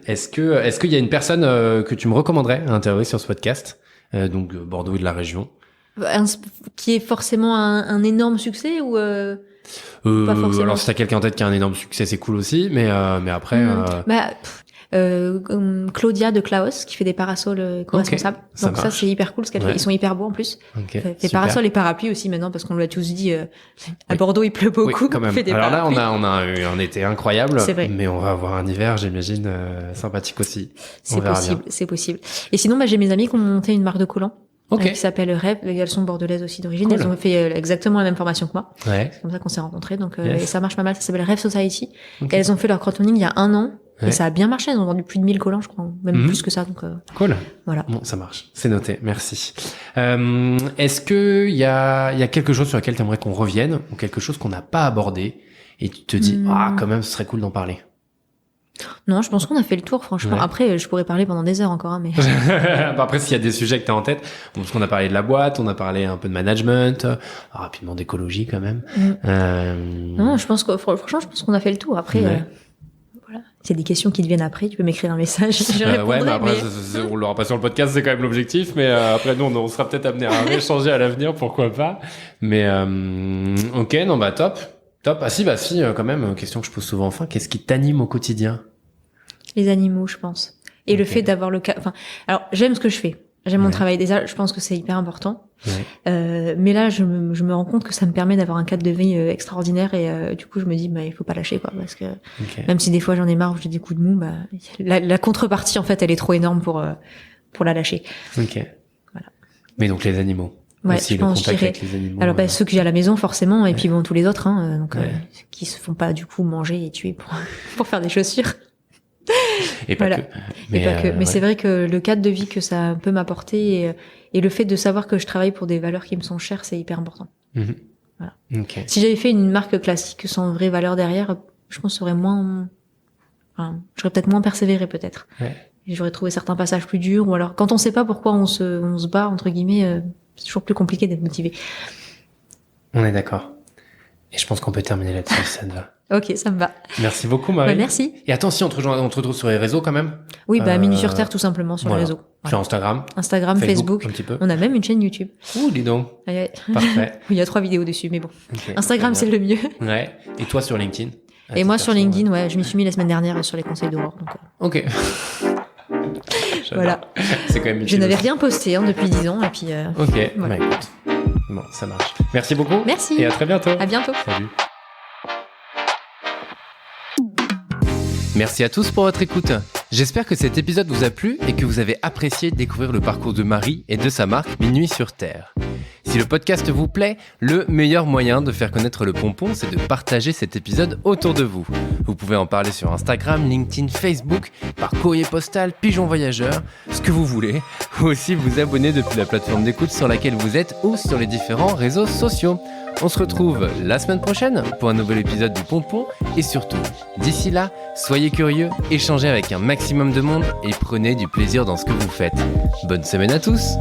Est-ce qu'il y a une personne que tu me recommanderais à interviewer sur ce podcast? Donc Bordeaux et de la région. Qui est forcément un énorme succès ou pas forcément. Alors si t'as quelqu'un en tête qui a un énorme succès, c'est cool aussi, mais après. Claudia de Klaus qui fait des parasols éco-responsables. Donc ça c'est hyper cool ce qu'elle fait. Ils sont hyper beaux en plus. Fait parasols et parapluies aussi maintenant parce qu'on l'a tous dit. À Bordeaux il pleut beaucoup. Quand même. Fait des Alors parapluies. là on a eu un été incroyable. C'est vrai. Mais on va avoir un hiver j'imagine sympathique aussi. C'est possible. Et sinon j'ai mes amis qui ont monté une marque de collants. Qui s'appelle Rêve, elles sont bordelaise aussi d'origine, Elles ont fait exactement la même formation que moi. C'est comme ça qu'on s'est rencontrés, donc et ça marche pas mal, ça s'appelle Rêve Society. Et elles ont fait leur crowdfunding il y a 1 an, et ça a bien marché, elles ont vendu plus de 1000 collants, je crois, même plus que ça, donc cool. Voilà. Bon, ça marche, c'est noté, merci. Est-ce que il y a quelque chose sur lequel tu aimerais qu'on revienne, ou quelque chose qu'on n'a pas abordé, et tu te dis, quand même, ce serait cool d'en parler? Non, je pense qu'on a fait le tour, franchement. Après, je pourrais parler pendant des heures encore, mais. Après, s'il y a des sujets que t'as en tête, parce qu'on a parlé de la boîte, on a parlé un peu de management, rapidement d'écologie quand même. Non, je pense qu'on a fait le tour. Après, voilà. S'il y a des questions qui te viennent après, tu peux m'écrire un message. Je répondrai. Ouais, mais après, on l'aura pas sur le podcast, c'est quand même l'objectif. Mais après, nous, on sera peut-être amené à échanger à l'avenir, pourquoi pas. Mais ok, non, bah top. Ah si, quand même, question que je pose souvent enfin, qu'est-ce qui t'anime au quotidien? Les animaux, je pense. Et le fait d'avoir alors, j'aime ce que je fais. J'aime mon travail. Déjà, je pense que c'est hyper important. Ouais. Mais là, je me rends compte que ça me permet d'avoir un cadre de vie extraordinaire et du coup, je me dis, il faut pas lâcher, quoi, parce que même si des fois j'en ai marre ou j'ai des coups de mou, la contrepartie, en fait, elle est trop énorme pour la lâcher. Ok. Voilà. Mais donc les animaux. Ouais, aussi, je pense contact avec les animaux. Alors, ceux que j'ai à la maison, forcément, et puis bon, tous les autres, qui se font pas du coup manger et tuer pour faire des chaussures. Et pas que. Mais c'est vrai que le cadre de vie que ça peut m'apporter et le fait de savoir que je travaille pour des valeurs qui me sont chères, c'est hyper important. Mm-hmm. Voilà. Okay. Si j'avais fait une marque classique sans vraie valeur derrière, je pense que j'aurais peut-être moins persévéré peut-être. Ouais. Et j'aurais trouvé certains passages plus durs, ou alors quand on sait pas pourquoi on se bat entre guillemets, c'est toujours plus compliqué d'être motivé. On est d'accord. Et je pense qu'on peut terminer là-dessus, si ça te va. Ok, ça me va. Merci beaucoup, Marie. Merci. Et attends, si on te retrouve sur les réseaux quand même. Oui, Minuit sur Terre, tout simplement, sur les réseaux. Sur Instagram, Facebook. Un petit peu. On a même une chaîne YouTube. Ouh, dis donc. Ouais. Parfait. Il y a 3 vidéos dessus, mais bon. Okay. Instagram, c'est le mieux. Ouais. Et toi sur LinkedIn? Et moi sur LinkedIn, je m'y suis mis la semaine dernière sur les conseils d'Aurore. Donc, Ok. Voilà. C'est quand même utile. Je n'avais rien posté depuis 10 ans, et puis. Ok. Voilà. Écoute. Bon, ça marche. Merci beaucoup. Merci. Et à très bientôt. À bientôt. Salut. Merci à tous pour votre écoute. J'espère que cet épisode vous a plu et que vous avez apprécié découvrir le parcours de Marie et de sa marque Minuit sur Terre. Si le podcast vous plaît, le meilleur moyen de faire connaître le pompon, c'est de partager cet épisode autour de vous. Vous pouvez en parler sur Instagram, LinkedIn, Facebook, par courrier postal, pigeon voyageur, ce que vous voulez. Ou aussi vous abonner depuis la plateforme d'écoute sur laquelle vous êtes ou sur les différents réseaux sociaux. On se retrouve la semaine prochaine pour un nouvel épisode du Pompon et surtout, d'ici là, soyez curieux, échangez avec un maximum de monde et prenez du plaisir dans ce que vous faites. Bonne semaine à tous!